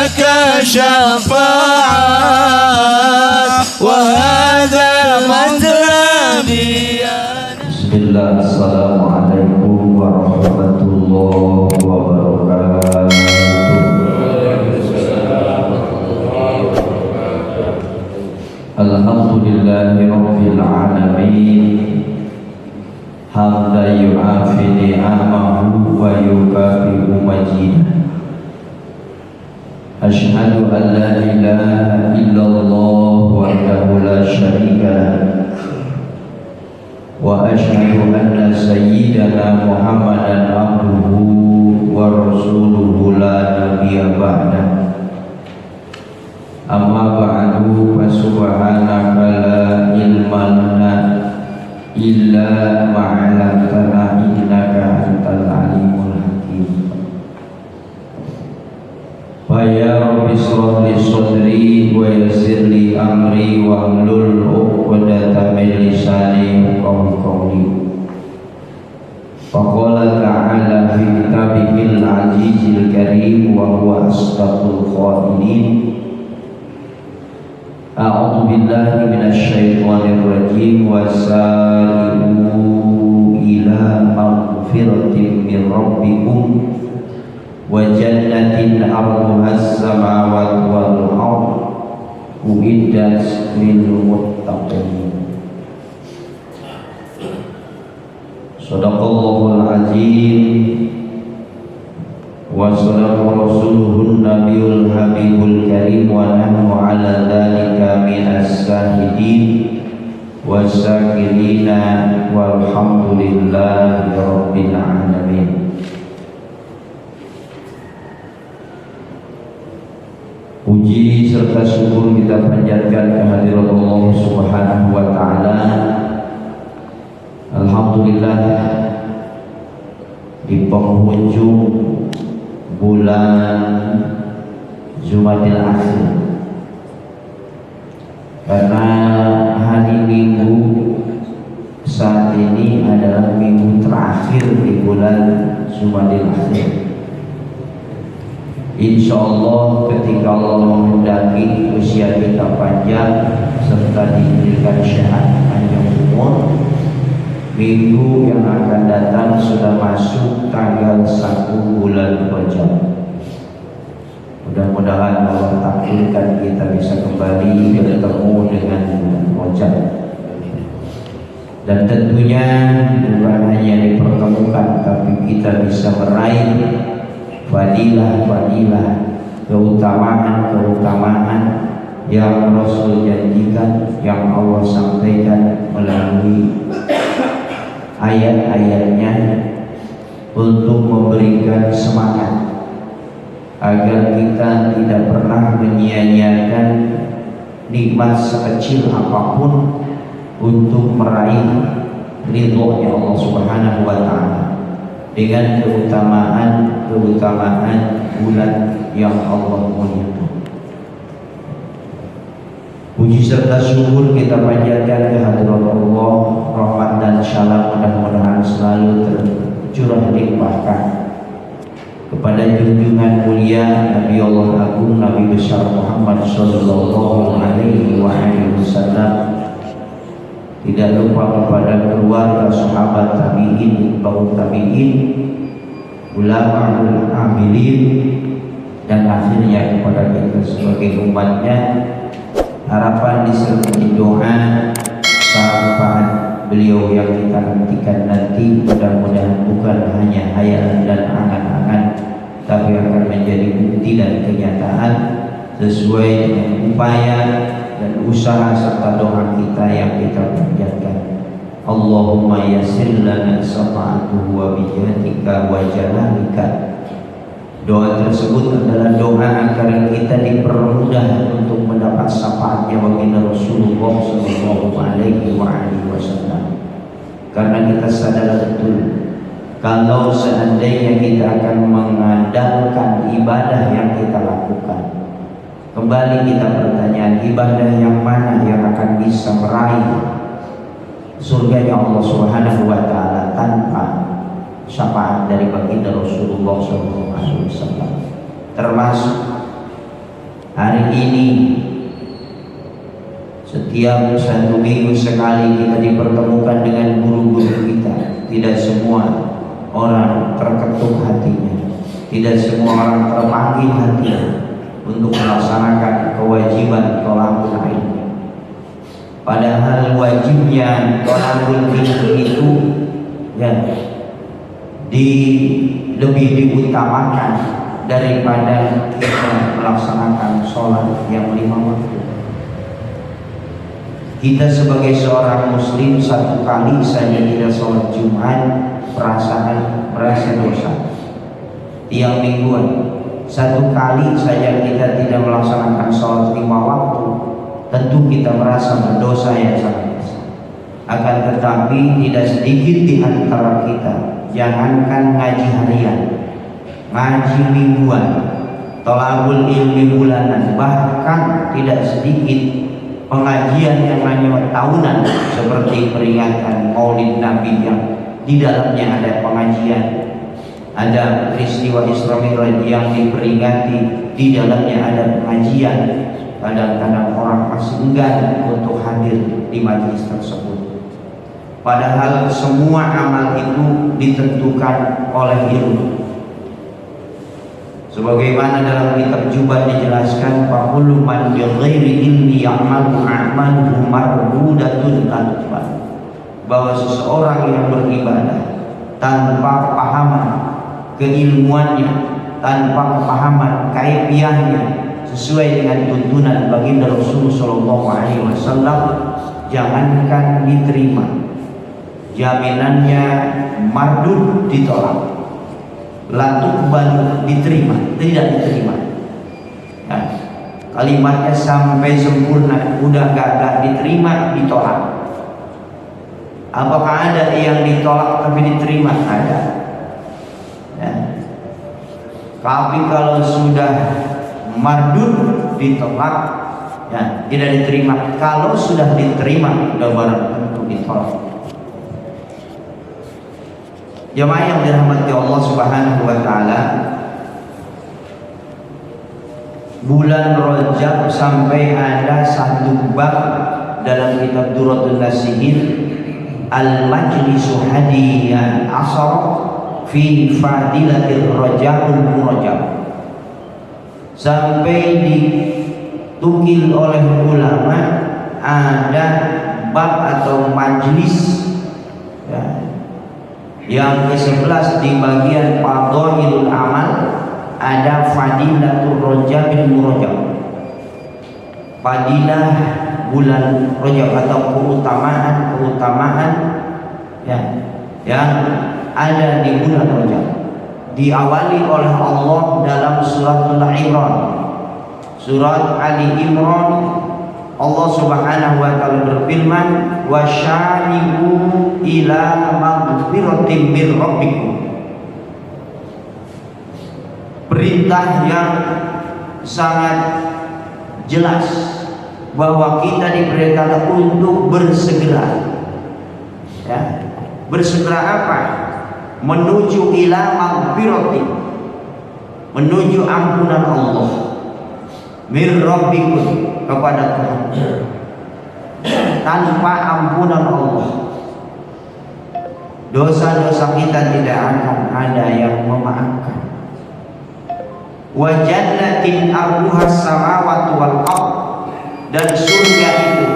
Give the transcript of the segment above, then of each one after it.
لك شفاعة وهذا مطلبي. بسم الله. السلام عليكم ورحمة الله وبركاته. Alhamdulillahi Rabbil Alamin, hamdan yu'afi ni'amahu wa yukafi'u majidah. Ashhadu an la ilaha illallah wahdahu la syarika lah, wa ashhadu anna sayyidana Muhammadan abduhu wa rasuluhu la nabiyya ba'dah. Amma ba'du, fa subhanaka la ilma lana illa ma 'allamtana innaka antal alimul hakim. Fa ya rabbi shrah li sadri wa yassir li amri wa hlul 'uqdatam min lisani yafqahu qawli. Faqala ta'ala fi kitabihil azizil karim wa huwa asdaqul qailin. A'udzu billahi minasy syaithanir rajim wa sari'u ila maghfiratin min rabbikum wa jannatin 'arduha as-samawati wal ardh uiddat lil muttaqin. Shadaqallahul azim wa sadaqa rasuluhun nabiyul habibul karim wa nahnu ala dhalika minas syahidin wasyakirina walhamdulillahi rabbil alamin. Puji serta syukur kita panjatkan kehadirat Allah Subhanahu wa ta'ala. Alhamdulillah, di penghujung bulan Jumadil Akhir, karena hari Minggu saat ini adalah minggu terakhir di bulan Jumadil Akhir. Insya Allah ketika Allah menghendaki usia kita panjang serta diberikan sehat panjang umur, minggu yang akan datang sudah masuk tanggal 1 bulan Rajab. Mudah-mudahan Allah takdirkan kita bisa kembali bertemu dengan bulan Rajab. Dan tentunya bukan hanya dipertemukan, tapi kita bisa meraih fadilah-fadilah, keutamaan-keutamaan yang Rasul janjikan, yang Allah sampaikan melalui ayat-ayatnya untuk memberikan semangat agar kita tidak pernah menyia-nyiakan nikmat sekecil apapun untuk meraih ridhonya Allah Subhanahu wa ta'ala dengan keutamaan bulan yang Allah muliakan. Puji serta syukur kita panjatkan kehadirat Allah, rahmat dan syalam mudah-mudahan selalu tercurah limpahkan kepada junjungan mulia Nabi Allah Agung Nabi besar Muhammad sallallahu alaihi wasallam. Tidak lupa kepada keluarga, sahabat, tabi'in, bau tabi'in, ulama amilin, dan akhirnya kepada kita sebagai umatnya. Harapan disertai doa syafaat beliau yang kita nantikan nanti mudah-mudahan bukan hanya hayalan dan angan-angan, tapi akan menjadi bukti dan kenyataan sesuai dengan upaya dan usaha serta doa kita yang kita panjatkan. Allahumma yassir lana syafa'atuhu wa bijatika wa jalalika. Doa tersebut adalah doa agar kita dipermudah untuk mendapat syafaatnya baginda Rasulullah sallallahu alaihi wasallam. Karena kita sadar betul kalau seandainya kita akan mengandalkan ibadah yang kita lakukan, kembali kita bertanya, ibadah yang mana yang akan bisa meraih surganya Allah Subhanahu wa ta'ala tanpa syafaat dari baginda Rasulullah SAW. Termasuk Hari ini setiap 1 minggu sekali kita dipertemukan dengan guru-guru kita. Tidak semua orang terketuk hatinya, tidak semua orang terpanggil hatinya untuk melaksanakan kewajiban thalabul ilmi. Padahal wajibnya thalabul ilmi itu ya lebih diutamakan daripada kita melaksanakan sholat yang 5 waktu. Kita sebagai seorang muslim 1 kali saja tidak sholat Jumat merasa dosa. Tiap mingguan 1 kali saja kita tidak melaksanakan sholat 5 waktu, tentu kita merasa berdosa yang sangat besar. Akan tetapi tidak sedikit di antara kita, jangankan ngaji harian, ngaji mingguan, thalabul ilmi bulanan, bahkan tidak sedikit pengajian yang hanya tahunan seperti peringatan Maulid Nabi yang di dalamnya ada pengajian, ada peristiwa Isra Mi'raj yang diperingati, di dalamnya ada pengajian. Kadang-kadang orang masih enggan untuk hadir di majelis tersebut. Padahal semua amal itu ditentukan oleh ilmu. Sebagaimana dalam kitab Jubah dijelaskan, faqullu man bi ghairi ilmi ya'malu a'maluhu mardudatun tanfa, bahwa seseorang yang beribadah tanpa kepahaman keilmuannya, tanpa kepahaman kaifiahnya sesuai dengan tuntunan baginda Rasulullah sallallahu alaihi wasallam, jangankan diterima, jaminannya mardud, ditolak. Latuk baru diterima, tidak diterima. Nah, kalimatnya sampai sempurna, udah gak diterima, ditolak. Apakah ada yang ditolak tapi diterima? Ada. Ya. Tapi kalau sudah mardud, ditolak, ya, tidak diterima. Kalau sudah diterima, sudah barang tentu ditolak. Jemaah yang dirahmati Allah Subhanahu wa taala, bulan Rajab sampai ada 1 bab dalam kitab Duratul Nasihin, Al-Majlisu Hadiyan Ashar fi Fadilatir Rajabul Murajab, sampai ditukil oleh ulama ada bab atau majlis, ya, yang ke-11 di bagian fadhailul amal, ada fadilatul Rajabil Murajab, fadilah bulan Rajab atau keutamaan ya yang ada di bulan Rajab. Diawali oleh Allah dalam surat Al-Imran, surat Ali Imran. Allah Subhanahu wa taala berfirman, wasyari'u ila maghfiratin mir rabbikum. Perintah yang sangat jelas bahwa kita diperintahkan untuk bersegera. Ya, bersegera apa? Menuju ila maghfiratin, menuju ampunan Allah, mir rabbikum, kepada Tuhan. Tanpa ampunan Allah, dosa-dosa kita tidak akan ada yang memaafkan. Wa jannatin arduhas samawati wal ardh, dan surga itu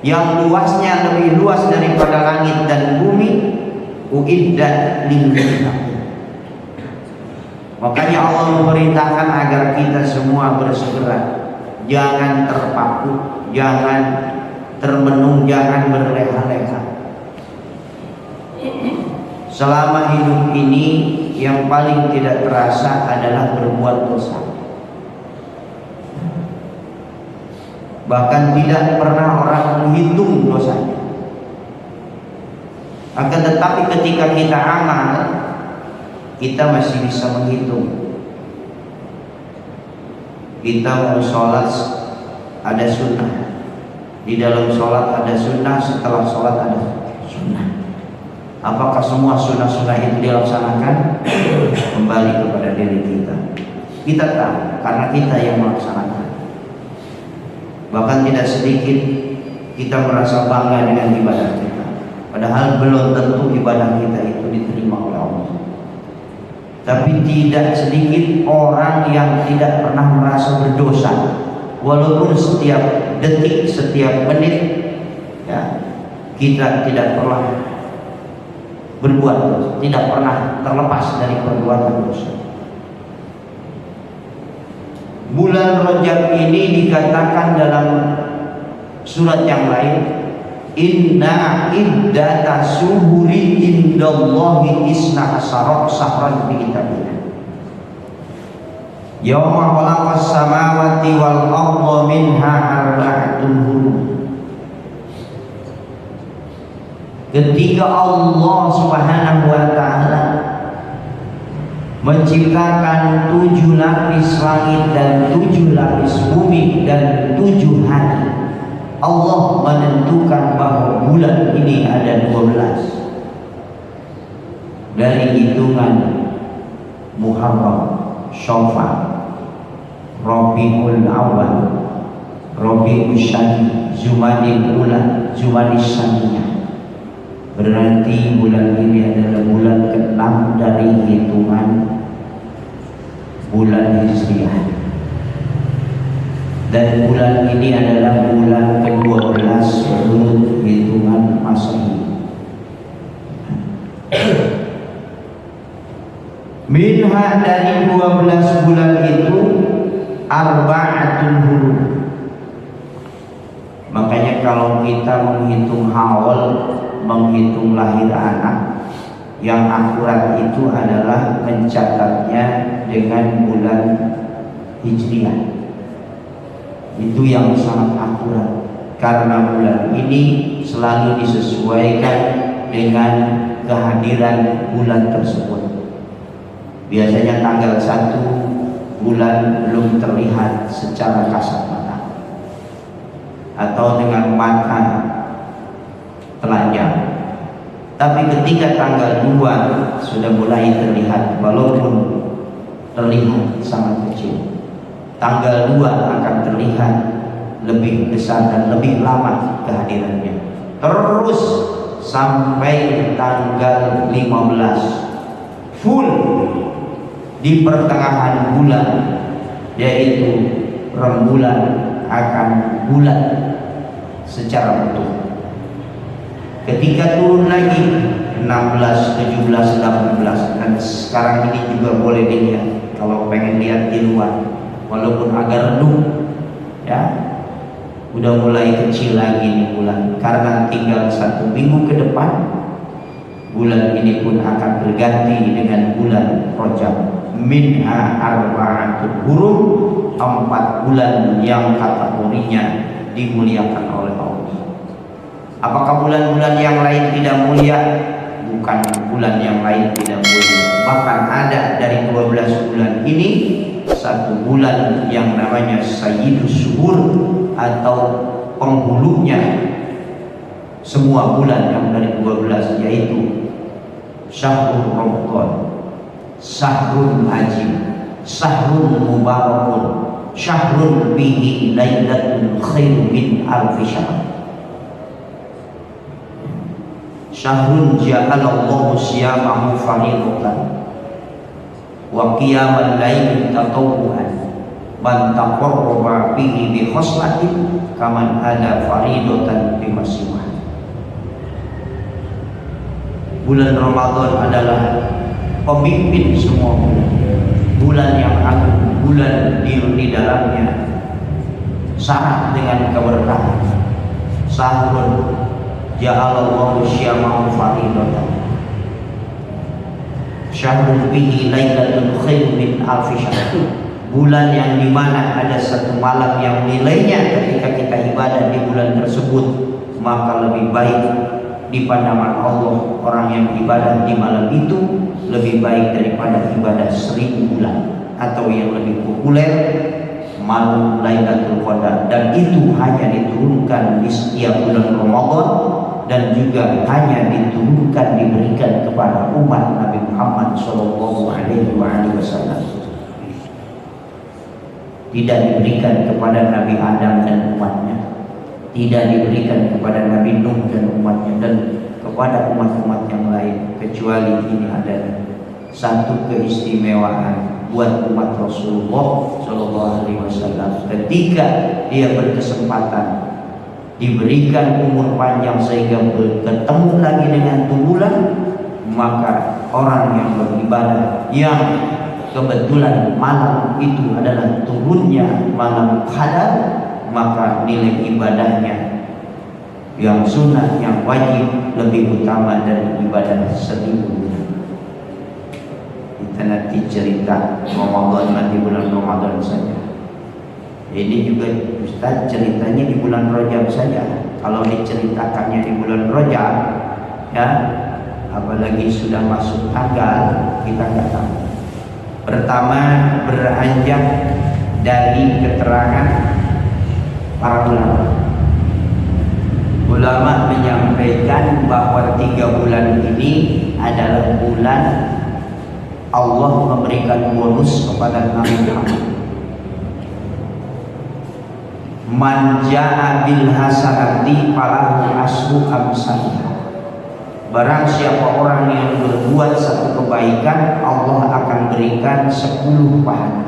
yang luasnya lebih luas daripada langit dan bumi, uiddat lil muttaqin. Makanya Allah memerintahkan agar kita semua bersegera. Jangan terpaku, jangan termenung, jangan berleha-leha. Selama hidup ini yang paling tidak terasa adalah berbuat dosa. Bahkan tidak pernah orang menghitung dosanya. Akan tetapi ketika kita amal, kita masih bisa menghitung. Kita mau sholat, ada sunnah. Di dalam sholat ada sunnah, setelah sholat ada sunnah. Apakah semua sunnah-sunnah itu dilaksanakan? Kembali kepada diri kita. Kita tahu, karena kita yang melaksanakan. Bahkan tidak sedikit kita merasa bangga dengan ibadah kita, padahal belum tentu ibadah kita itu diterima oleh Allah. Tapi tidak sedikit orang yang tidak pernah merasa berdosa, walaupun setiap detik, setiap menit, ya, kita tidak pernah berbuat dosa, tidak pernah terlepas dari perbuatan dosa. Bulan Rajab ini dikatakan dalam surat yang lain, inna iddata syuhuri indallahi isna asyara syahran fi kitabillah yauma khalaqas samawati wal arda minha arba'atun hurum. Ketika Allah Subhanahu wa ta'ala menciptakan 7 lapis langit dan 7 lapis bumi dan 7 hari, Allah menentukan bahwa bulan ini ada 12 dari hitungan Muharram, Syawal, Rabiul Awal, Rabiul Tsani, Jumadil Ula, Jumadil Tsaniyah. Berarti bulan ini adalah bulan ke-6 dari hitungan bulan Hijriah, dan bulan ini adalah bulan ke-12 menurut hitungan Masehi. Minha, dari 12 bulan itu, arba'atun hurum. Makanya kalau kita menghitung haul, menghitung lahir anak, yang akurat itu adalah mencatatnya dengan bulan Hijriah. Itu yang sangat akurat, karena bulan ini selalu disesuaikan dengan kehadiran bulan tersebut. Biasanya tanggal 1 bulan belum terlihat secara kasat mata, atau dengan mata telanjang. Tapi ketika tanggal 2 sudah mulai terlihat, walaupun terlihat sangat kecil. Tanggal 2 akan terlihat lebih besar dan lebih lama kehadirannya, terus sampai tanggal 15 full di pertengahan bulan, yaitu rembulan akan bulat secara utuh. Ketika turun lagi 16, 17, 18, dan sekarang ini juga boleh dilihat kalau pengen lihat di luar, walaupun agak redup, ya, udah mulai kecil lagi nih bulan, karena tinggal 1 minggu ke depan bulan ini pun akan berganti dengan bulan Rajab. Minha arba'atun hurum, 4 bulan yang kategorinya dimuliakan oleh Allah. Apakah bulan-bulan yang lain tidak mulia? Bukan, bulan yang lain tidak mulia. Bahkan ada dari 12 bulan ini 1 bulan yang namanya Sayyidus Syuhur, atau penghulunya semua bulan yang dari 12, yaitu Syahrul Ramadan, Syahrul Ajib, Syahrul Mubarakun, Syahrul bihi lailatul khairu min alfi syahr. Syahrun ja'alallahu siyamahu fariidatan wa qiyamal laili tatawwuan man taqarraba bihi bi khoslatin kaman ada faridatan bi masiwah. Bulan Ramadan adalah pemimpin semua bulan, bulan yang agung, bulan di dalamnya syarat dengan keberkahan. Syahrun ja'alallahu syiyamahu fariidatan, syahrun bihi lailatul khair min alfi syahr. Bulan yang dimana ada 1 malam yang nilainya ketika kita ibadah di bulan tersebut, maka lebih baik di pandangan Allah orang yang ibadah di malam itu lebih baik daripada ibadah 1000 bulan, atau yang lebih populer malam Lailatul Qadar. Dan itu hanya diturunkan di setiap bulan Ramadan, dan juga hanya diturunkan, diberikan kepada umat Nabi Muhammad SAW. tidak diberikan kepada Nabi Adam dan umatnya, tidak diberikan kepada Nabi Nuh dan umatnya, dan kepada umat-umat yang lain, kecuali ini adalah satu keistimewaan buat umat Rasulullah Shallallahu Alaihi Wasallam. Ketika dia berkesempatan diberikan umur panjang sehingga bertemu lagi dengan bulan, maka orang yang beribadah yang kebetulan malam itu adalah turunnya malam Qadar, maka nilai ibadahnya yang sunnah, yang wajib lebih utama dari ibadah 1000 bulan. Kita nanti cerita Ramadan di bulan Ramadan saja. Ini juga Ustaz ceritanya di bulan Rajab saja. Kalau diceritakannya di bulan Rajab, ya, apalagi sudah masuk tanggal, kita nggak tahu. Pertama, beranjak dari keterangan para ulama. Ulama menyampaikan bahwa 3 bulan ini adalah bulan Allah memberikan bonus kepada Nabi Muhammad. Man jaa bil hasanati falahu asyru amsalha. Barang siapa orang yang berbuat satu kebaikan, Allah akan berikan 10 pahala.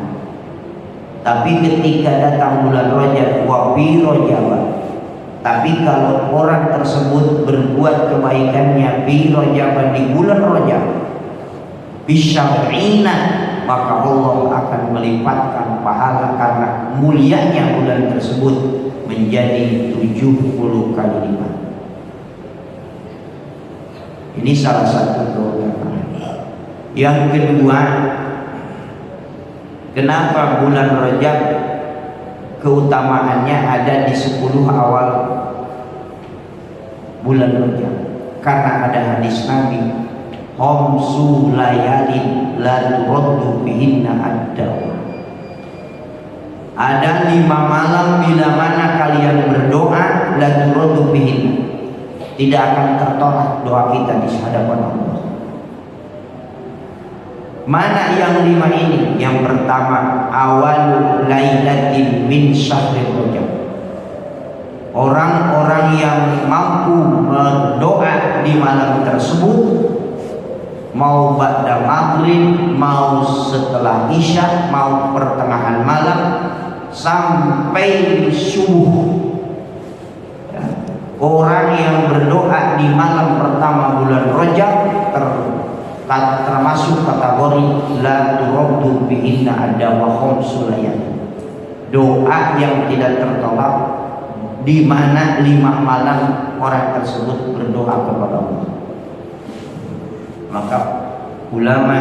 Tapi ketika datang bulan Rajab, wa fi Rajab, tapi kalau orang tersebut berbuat kebaikannya fi Rajab, di bulan Rajab, bisyar'ina, maka Allah akan melipatkan pahala karena mulianya bulan tersebut menjadi 70 kali lipat. Ini salah satu keutamaan. Yang kedua, kenapa bulan Rajab keutamaannya ada di 10 awal bulan Rajab? Karena ada hadis Nabi, khamsu layalin la turaddu bihinna ad-dawa. Ada 5 malam bila mana kalian berdoa, la turaddu bihinna, tidak akan tertolak doa kita di hadapan Allah. Mana yang 5 ini? Yang pertama, awal lailatin min syahri Rajab. Orang-orang yang mampu berdoa di malam tersebut, mau ba'da maghrib, mau setelah isya, mau pertengahan malam, sampai subuh. Orang yang berdoa di malam pertama bulan Rajab termasuk kategori la turaddu bihinna ad-dawa khamsul layal. Doa yang tidak tertolak di mana 5 malam orang tersebut berdoa kepada Allah. Maka ulama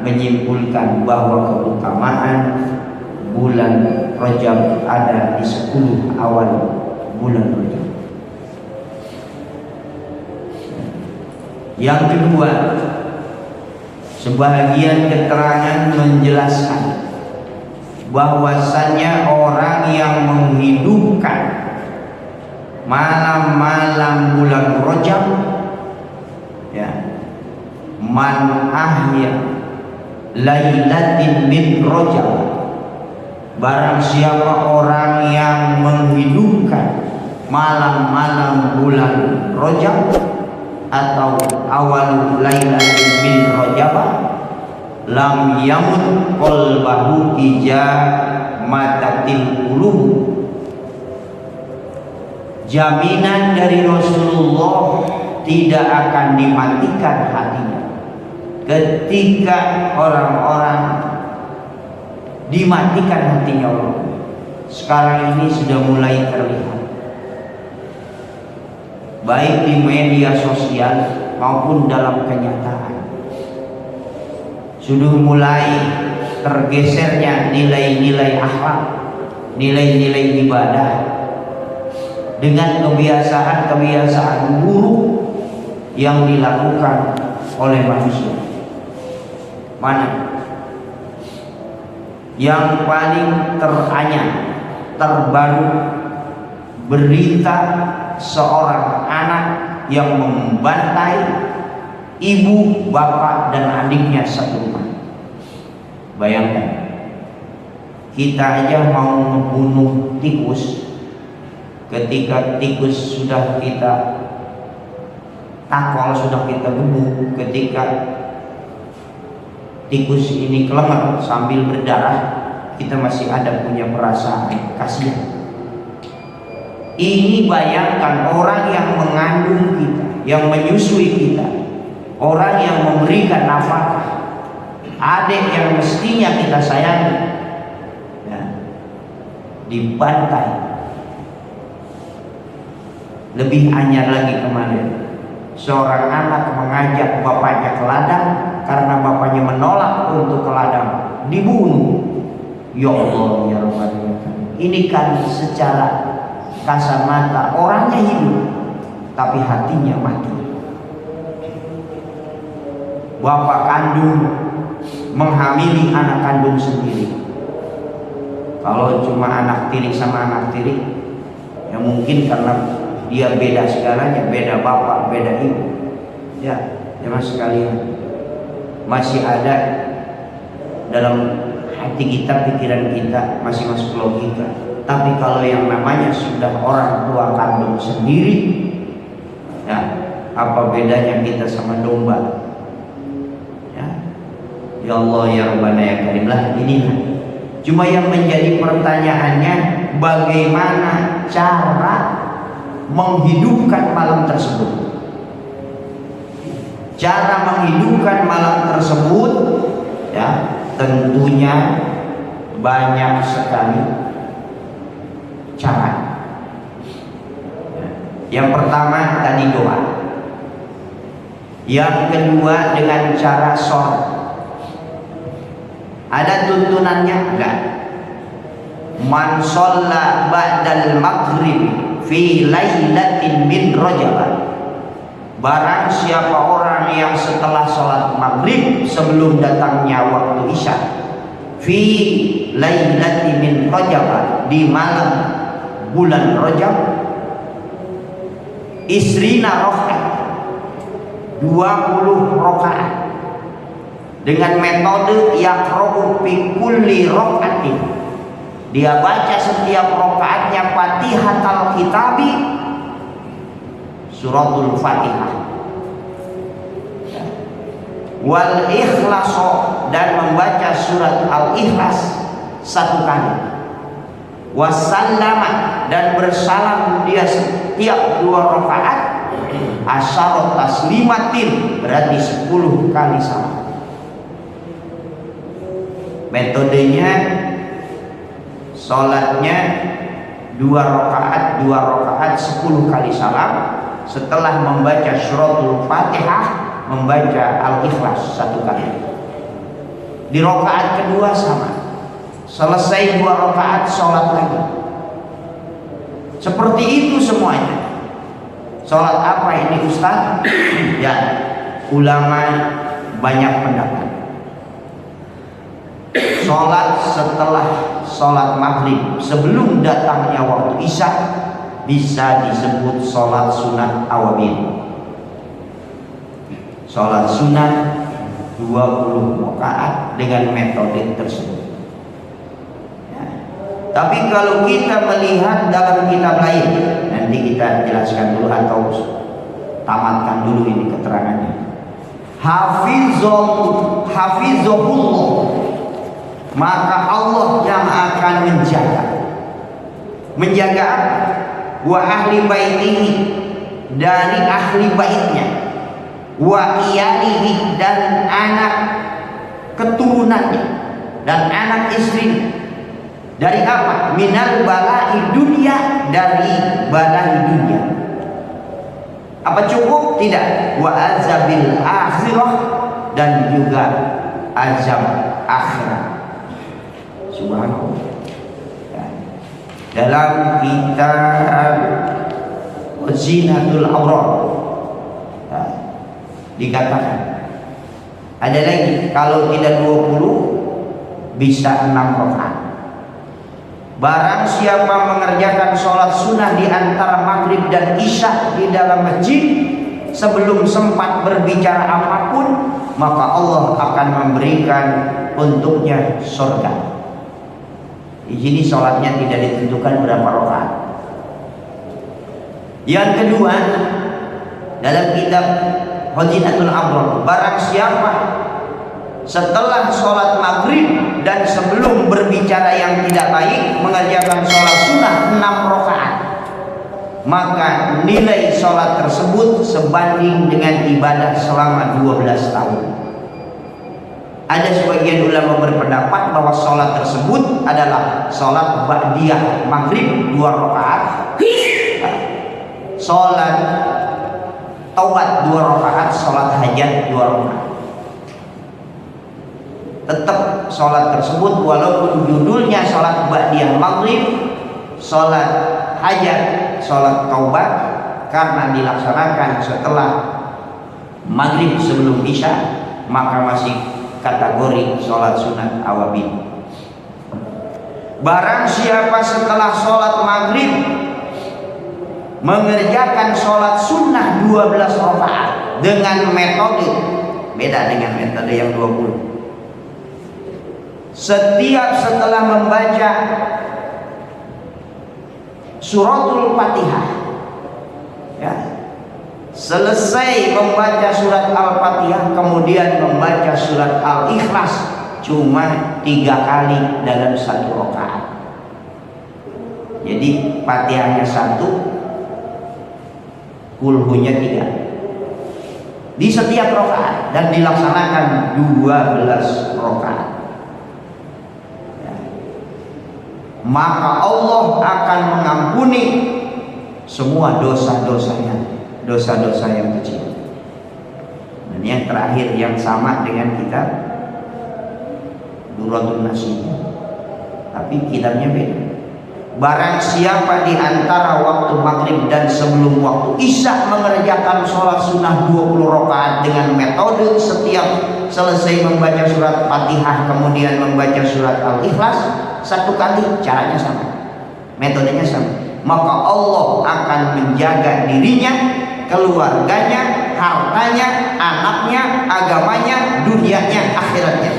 menyimpulkan bahwa keutamaan bulan Rajab ada di 10 awal bulan Rajab. Yang kedua, sebagian keterangan menjelaskan bahwasannya orang yang menghidupkan malam-malam bulan Rajab, ya, man ahya lailatin min Rajab, barang siapa orang yang menghidupkan malam-malam bulan Rajab atau awal lailatin min Rajab, lam yamut qalbahu ijamatatil qulub. Jaminan dari Rasulullah tidak akan dimatikan hatinya ketika orang-orang dimatikan hatinya Allah. Sekarang ini sudah mulai terlihat, baik di media sosial maupun dalam kenyataan, sudah mulai tergesernya nilai-nilai akhlak, nilai-nilai ibadah dengan kebiasaan-kebiasaan buruk yang dilakukan oleh manusia. Mana yang paling teranyar, terbaru, berita seorang anak yang membantai ibu, bapak, dan adiknya satu rumah. Bayangkan, Kita aja mau membunuh tikus, ketika tikus sudah kita takol, sudah kita gebuk, ketika tikus ini kelenger sambil berdarah, kita masih ada punya perasaan kasihan. Ini bayangkan orang yang mengandung kita, yang menyusui kita, orang yang memberikan nafkah, adik yang mestinya kita sayangi, ya, dibantai. Lebih anyar lagi kemarin, seorang anak mengajak bapaknya ke ladang karena bapaknya menolak untuk ke ladang, dibunuh. Ya Allah, ya Rabbal. Ini kan secara kasat mata orangnya hidup, tapi hatinya mati. Bapak kandung menghamili anak kandung sendiri. Kalau cuma anak tiri sama anak tiri, ya mungkin karena dia beda segalanya, beda bapak, beda ibu. Ya, mas sekalian, masih ada dalam hati kita, pikiran kita masih masuk logika. Tapi kalau yang namanya sudah orang tua kandung sendiri, ya apa bedanya kita sama domba? Ya Allah, ya Rabbana, ya Karim lah, inilah. Cuma yang menjadi pertanyaannya, bagaimana cara menghidupkan malam tersebut? Cara menghidupkan malam tersebut, ya tentunya banyak sekali cara. Yang pertama tadi doa. Yang kedua dengan cara sholat. Ada tuntunannya? Enggak. Man shalla ba'dal maghrib fi lailatin min Rajab. Barang siapa orang yang setelah sholat maghrib sebelum datangnya waktu isya, fi lailatin min Rajab, di malam bulan Rajab, isrina rakaat, 20 rakaat, dengan metode yaqra'u fi kulli rakaatin, dia baca setiap rakaatnya Fatihatul Kitabi, suratul Fatihah, wal ikhlas, dan membaca surat al-ikhlas 1 kali, wasallama, dan bersalam dia setiap 2 rakaat, asyarat taslimatin, berarti 10 kali salam. Metodenya sholatnya 2 rakaat 10 kali salam, setelah membaca suratul Fatihah membaca al-ikhlas 1 kali. Di rakaat kedua sama, selesai 2 rakaat sholat lagi. Seperti itu semuanya. Sholat apa ini Ustaz? Ya, ulama banyak pendapat. Sholat setelah sholat maghrib sebelum datangnya waktu isya bisa disebut sholat sunat awabin. Sholat sunat 20 rakaat dengan metode tersebut. Ya. Tapi kalau kita melihat dalam kitab lain, nanti kita jelaskan dulu atau tamatkan dulu ini keterangannya. Hafizahullah, maka Allah yang akan menjaga wa ahli baitihi, dari ahli baitnya, wa iyalihi, dan anak keturunannya dan anak istrinya. Dari apa? Minal balai dunia, dari balai dunia. Apa cukup? Tidak. Wa azabil akhirah, dan juga azab akhirat. Subhanallah. Dalam kitab Zinatul Awrad dikatakan, ada lagi, kalau tidak 20 bisa 6 rakaat. Barang siapa mengerjakan sholat sunnah di antara maghrib dan isya di dalam masjid sebelum sempat berbicara apapun, maka Allah akan memberikan untuknya surga. Di sini sholatnya tidak ditentukan berapa rakaat. Yang kedua, dalam kitab Khazinatul Abrar, barang siapa setelah sholat maghrib dan sebelum berbicara yang tidak baik mengerjakan sholat sunnah 6 rakaat, maka nilai sholat tersebut sebanding dengan ibadah selama 12 tahun. Ada sebagian ulama berpendapat bahwa sholat tersebut adalah sholat ba'diyah maghrib 2 rakaat, sholat taubat 2 rakaat, sholat hajat 2 rakaat. Tetap sholat tersebut walaupun judulnya sholat ba'diyah maghrib, sholat hajat, sholat taubat, karena dilaksanakan setelah maghrib sebelum isya, maka masih kategori sholat sunat awabin. Barang siapa setelah sholat maghrib mengerjakan sholat sunnah 12 rakaat dengan metode beda dengan metode yang 20. Setiap setelah membaca suratul Fatihah, ya, selesai membaca surat Al-Fatihah kemudian membaca surat Al-Ikhlas cuma 3 kali dalam 1 rakaat. Jadi Fatihahnya 1, kulhunya 3 di setiap rakaat dan dilaksanakan 12 rakaat. Maka Allah akan mengampuni semua dosa-dosanya, dosa-dosa yang kecil. Dan yang terakhir yang sama dengan kita Duratul Nasib, tapi kitabnya beda. Barang siapa di antara waktu maghrib dan sebelum waktu isya mengerjakan sholat sunnah 20 rakaat dengan metode setiap selesai membaca surat Fatihah kemudian membaca surat Al-Ikhlas 1 kali, caranya sama, metodenya sama, maka Allah akan menjaga dirinya, keluarganya, hartanya, anaknya, agamanya, dunianya, akhiratnya,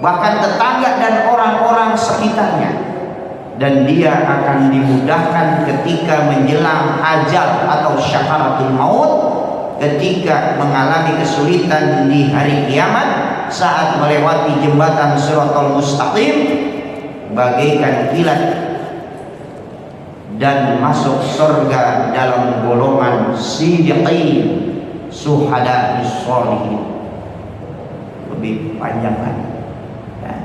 bahkan tetangga dan orang-orang sekitarnya. Dan dia akan dimudahkan ketika menjelang ajal atau syakaratul maut, ketika mengalami kesulitan di hari kiamat saat melewati jembatan Shiratal Mustaqim, bagaikan kilat dan masuk surga dalam golongan siddiqin syuhada sholihin. Lebih panjang lagi ya.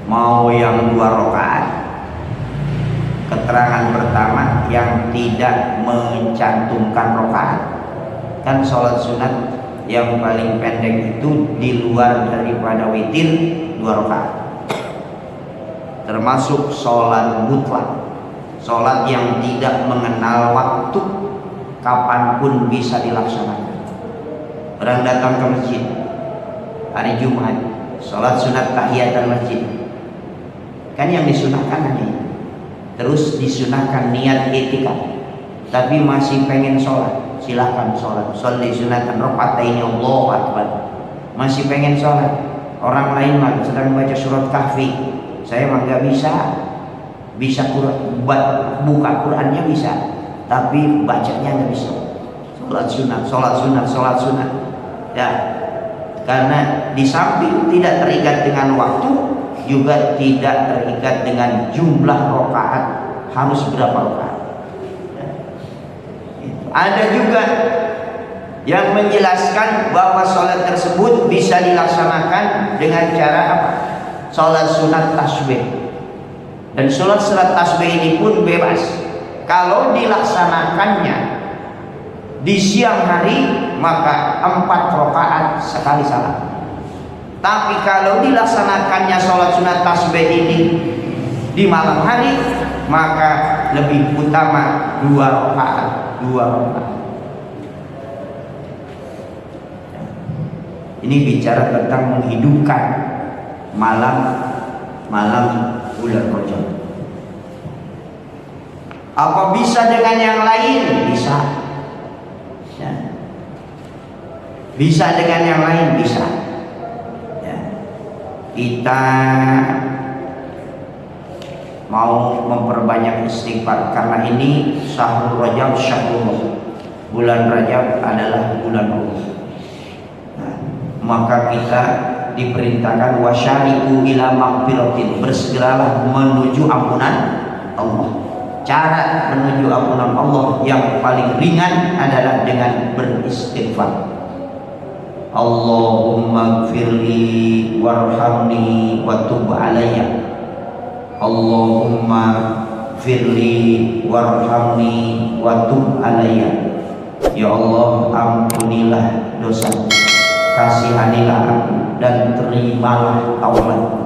Mau yang 2 rakaat, keterangan pertama yang tidak mencantumkan rakaat, kan sholat sunat yang paling pendek itu di luar daripada witir 2 rakaat, termasuk sholat mutlak, sholat yang tidak mengenal waktu, kapanpun bisa dilaksanakan. Orang datang ke masjid hari Jumat, sholat sunat tahiyatul masjid, kan yang disunahkan hanya itu. Terus disunahkan niat etika, tapi masih pengen sholat, silakan sholat. Sholli sunatan raka'ataini, Allahu akbar. Masih pengen sholat, orang lain mah sedang baca surat Kahfi, saya mah nggak bisa. Bisa buka Qurannya bisa, tapi bacanya nggak bisa. Sholat sunat, sholat sunat, sholat sunat. Ya, karena di samping tidak terikat dengan waktu, juga tidak terikat dengan jumlah rakaat, harus berapa rakaat. Ada juga yang menjelaskan bahwa sholat tersebut bisa dilaksanakan dengan cara apa? Sholat sunat tasbih. Dan sholat sunat tasbih ini pun bebas. Kalau dilaksanakannya di siang hari maka 4 rakaat sekali salat. Tapi kalau dilaksanakannya sholat sunat tasbih ini di malam hari, maka lebih utama 2 rakaat. Ini bicara tentang menghidupkan malam bulan Rajab. Apa bisa dengan yang lain? Bisa. Ya. Bisa dengan yang lain, bisa. Ya. Kita mau memperbanyak istighfar karena ini syahrul Rajab, syahrullah. Bulan Rajab adalah bulan Allah. Nah, maka kita diperintahkan wasyari'u ila maghfiratin, bersegeralah menuju ampunan Allah. Cara menuju ampunan Allah yang paling ringan adalah dengan beristighfar. Allahumma gfirli warhamni wa tub alayya. Allahumma gfirli warhamni wa tub alayya. Ya Allah, ampunilah dosa, kasihanilah aku dan terimalah taubatku.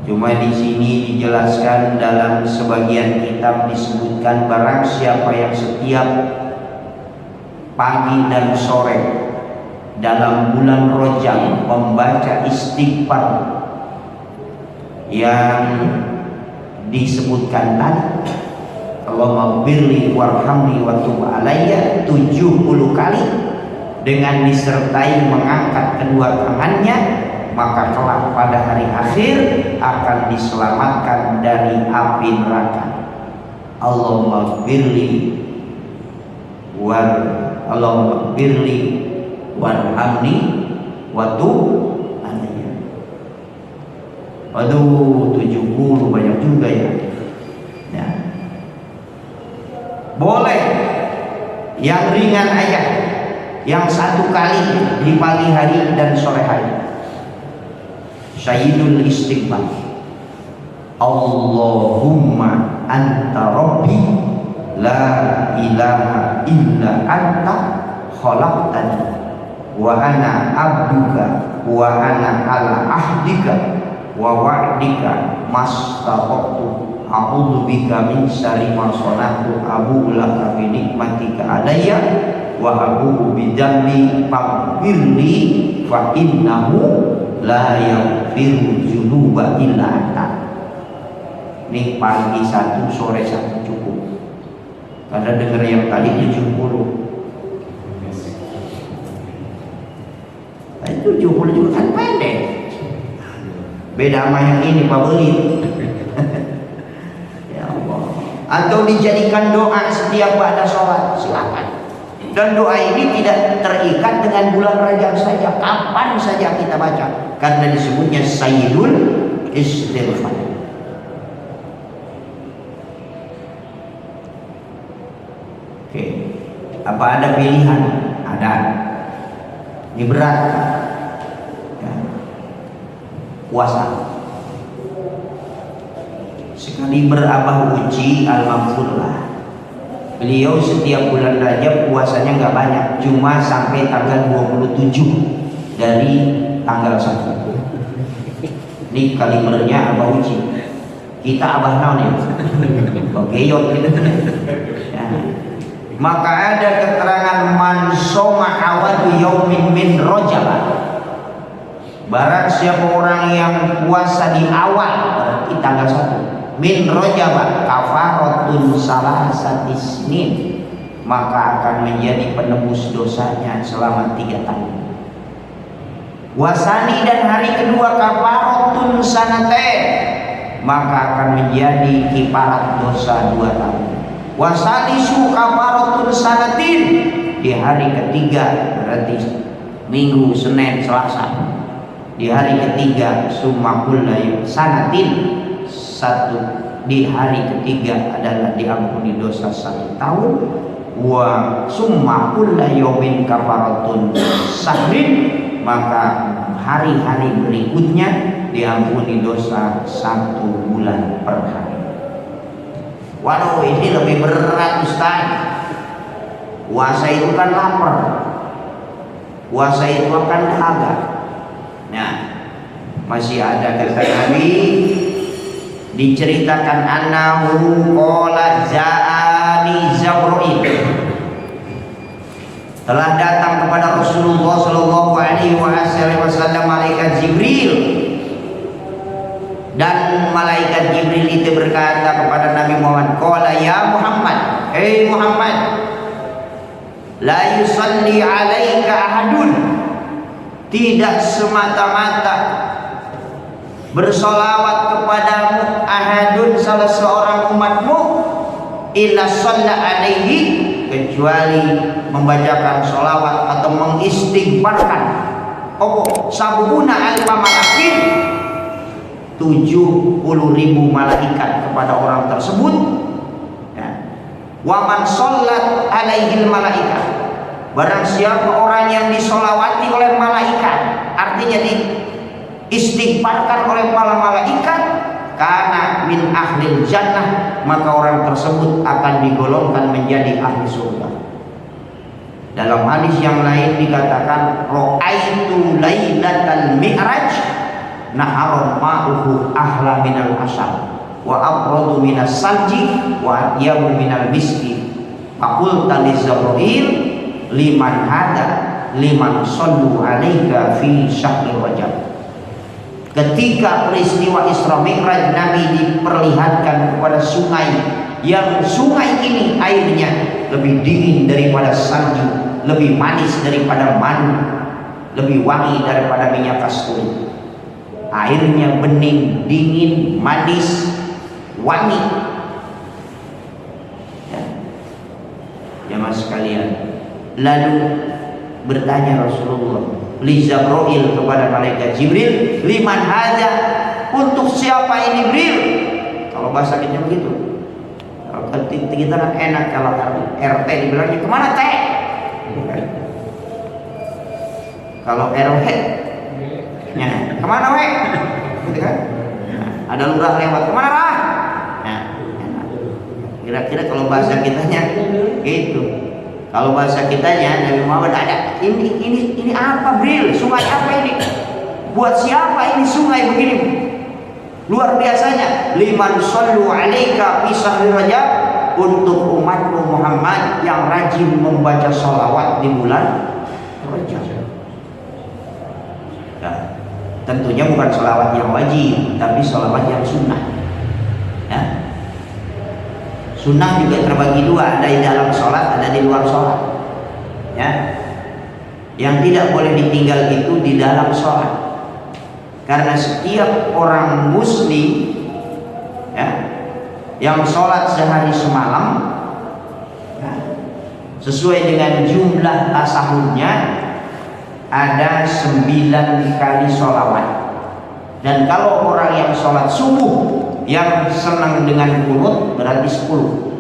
Cuma di sini dijelaskan dalam sebagian kitab disebutkan barang siapa yang setiap pagi dan sore dalam bulan Rajab membaca istighfar yang disebutkan tadi, Allahumma birli warhamni wa tub alayya 70 kali dengan disertai mengangkat kedua tangannya, maka kelak pada hari akhir akan diselamatkan dari api neraka. Allahumma birli warhamni wa tub alayya. Waduh, 70 banyak juga ya. Ya. Boleh yang ringan aja, yang satu kali di pagi hari dan sore hari. Sayyidul istighfar, Allahumma anta rabbi la ilaha illa anta khalaqtani wa ana abduka wa ana ala ahdika wa wa'dika mastata'tu a'udzu bika min syarri ma sana'tu abu'u laka bi nikmatika alayya wa abu'u bi dzambi faghfirli fa innahu la yaghfiru dzunuba illa anta. Ini pagi satu, sore satu cukup. Karena dengar yang tadi 70. Nah, 70 juga kan pendek. Beda sama yang ini Pak Belit. Ya Allah. Atau dijadikan doa setiap pada sholat, silakan. Dan doa ini tidak terikat dengan bulan Rajab saja, kapan saja kita baca, karena disebutnya sayyidul istighfar. Oke, apa ada pilihan? Ada. Ini berat. Puasa. Sekali berabah uji al-maghfurlah. Beliau setiap bulan Rajab puasanya nggak banyak, cuma sampai tanggal 27 dari tanggal 1. Ini kalibernya abah uji. Kita abah naon ya? Oke, yuk gitu. Ya. Maka ada keterangan man soma awadu yaumin min Rajab. Barang siapa orang yang puasa di awal berarti tanggal 1 min Rajab kafaratun salasati sinin, maka akan menjadi penebus dosanya selama 3 tahun. Wasani dan hari kedua kafaratun sanatain, maka akan menjadi kifarat dosa 2 tahun. Wasalisu kafaratun sanatin, di hari ketiga berarti Minggu, Senin, Selasa. Di hari ketiga summakullai sanatin, di hari ketiga adalah diampuni dosa 1 tahun. Wa summakullai yaumin kafaratun sahrin, maka hari-hari berikutnya diampuni dosa 1 bulan per hari. Waduh, ini lebih berat Ustaz. Puasa itu kan lapar, puasa itu akan dahaga. Nah, masih ada kata Nabi, diceritakan annahu qala ja'ani Jibril, telah datang kepada Rasulullah sallallahu alaihi wasallam malaikat Jibril, dan malaikat Jibril itu berkata kepada Nabi Muhammad, qala ya Muhammad, hei Muhammad, la yusalli alaika ahadun, tidak semata-mata bersolawat kepadamu ahadun salah seorang umatmu illa shalla alaihi, kecuali membacakan solawat atau mengistighfarkan sabuhuna alfa malakin, 70.000 malaikat kepada orang tersebut. Wa man shollat alaihil malaikat, barang siapa orang yang disolawati oleh malaikat, artinya diistighfarkan oleh para malaikat, kana min ahlil jannah, maka orang tersebut akan digolongkan menjadi ahli surga. Dalam hadis yang lain dikatakan ra'aitu lailatal mi'raj naharon ma'uhu ahla minal asal wa abradu minas salji wa atyabu minal miski. Faqulta li Jibril liman hada liman sallu alaika fi syahri Rajab. Ketika peristiwa Isra Mi'raj, Nabi diperlihatkan kepada sungai, yang sungai ini airnya lebih dingin daripada salju, lebih manis daripada madu, lebih wangi daripada minyak kasturi. Airnya bening, dingin, manis, wangi. Ya. Jamaah sekalian, lalu bertanya Rasulullah li Jibril kepada malaikat Jibril, liman hadza, untuk siapa ini Jibril? Kalau bahasa kita begitu. Kalau kita kan enak kalau RT dibilangnya kemana teh? Kalau RW nya kemana we? Gitu kan? Nah, ada lurah lewat, kemana rah? Nah, kira-kira kalau bahasa kitanya gitu. Kalau bahasa kitanya Nabi Muhammad ada ini apa Bril? Sungai apa ini? Buat siapa ini sungai begini? Luar biasanya. Liman shallu alaika fi syahri Rajab, untuk umatmu Muhammad yang rajin membaca sholawat di bulan Rajab. Nah, tentunya bukan sholawat yang wajib, tapi sholawat yang sunnah. Ya. Sunnah juga terbagi dua, ada di dalam sholat, ada di luar sholat. Ya, yang tidak boleh ditinggal itu di dalam sholat, karena setiap orang muslim ya, yang sholat sehari semalam ya, sesuai dengan jumlah tasahudnya ada 9 kali sholawat. Dan kalau orang yang sholat subuh yang senang dengan kunut berarti 10.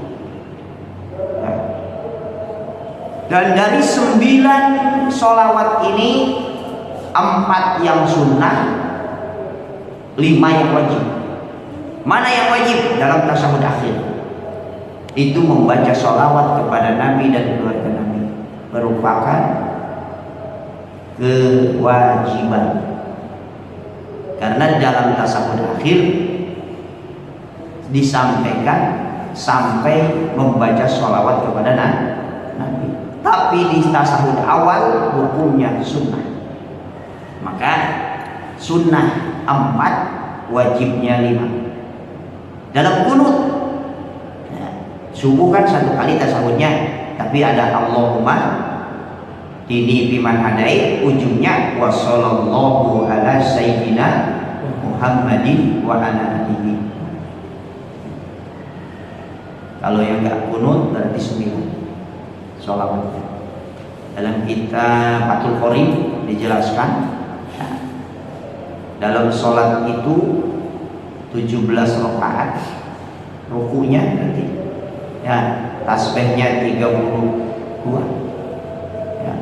Dan dari 9 sholawat ini 4 yang sunnah, 5 yang wajib. Mana yang wajib? Dalam tasyahud akhir itu membaca sholawat kepada Nabi dan keluarga Nabi, merupakan kewajiban. Karena dalam tasyahud akhir disampaikan sampai membaca sholawat kepada Nabi. Tapi di tasyahud awal hukumnya sunnah. Maka sunnah 4, wajibnya 5. Dalam kunut ya, subuh kan 1 kali tasyahudnya, tapi ada Allahumma ini biman hadai, ujungnya wassallallahu ala sayyidina Muhammadin wa ala alihi. Kalau yang enggak kunut berarti 9 sholawatnya. Dalam kitab Fathul Qorib dijelaskan ya, dalam sholat itu 17 rakaat, rukunya nanti ya, tasbihnya 32 ya,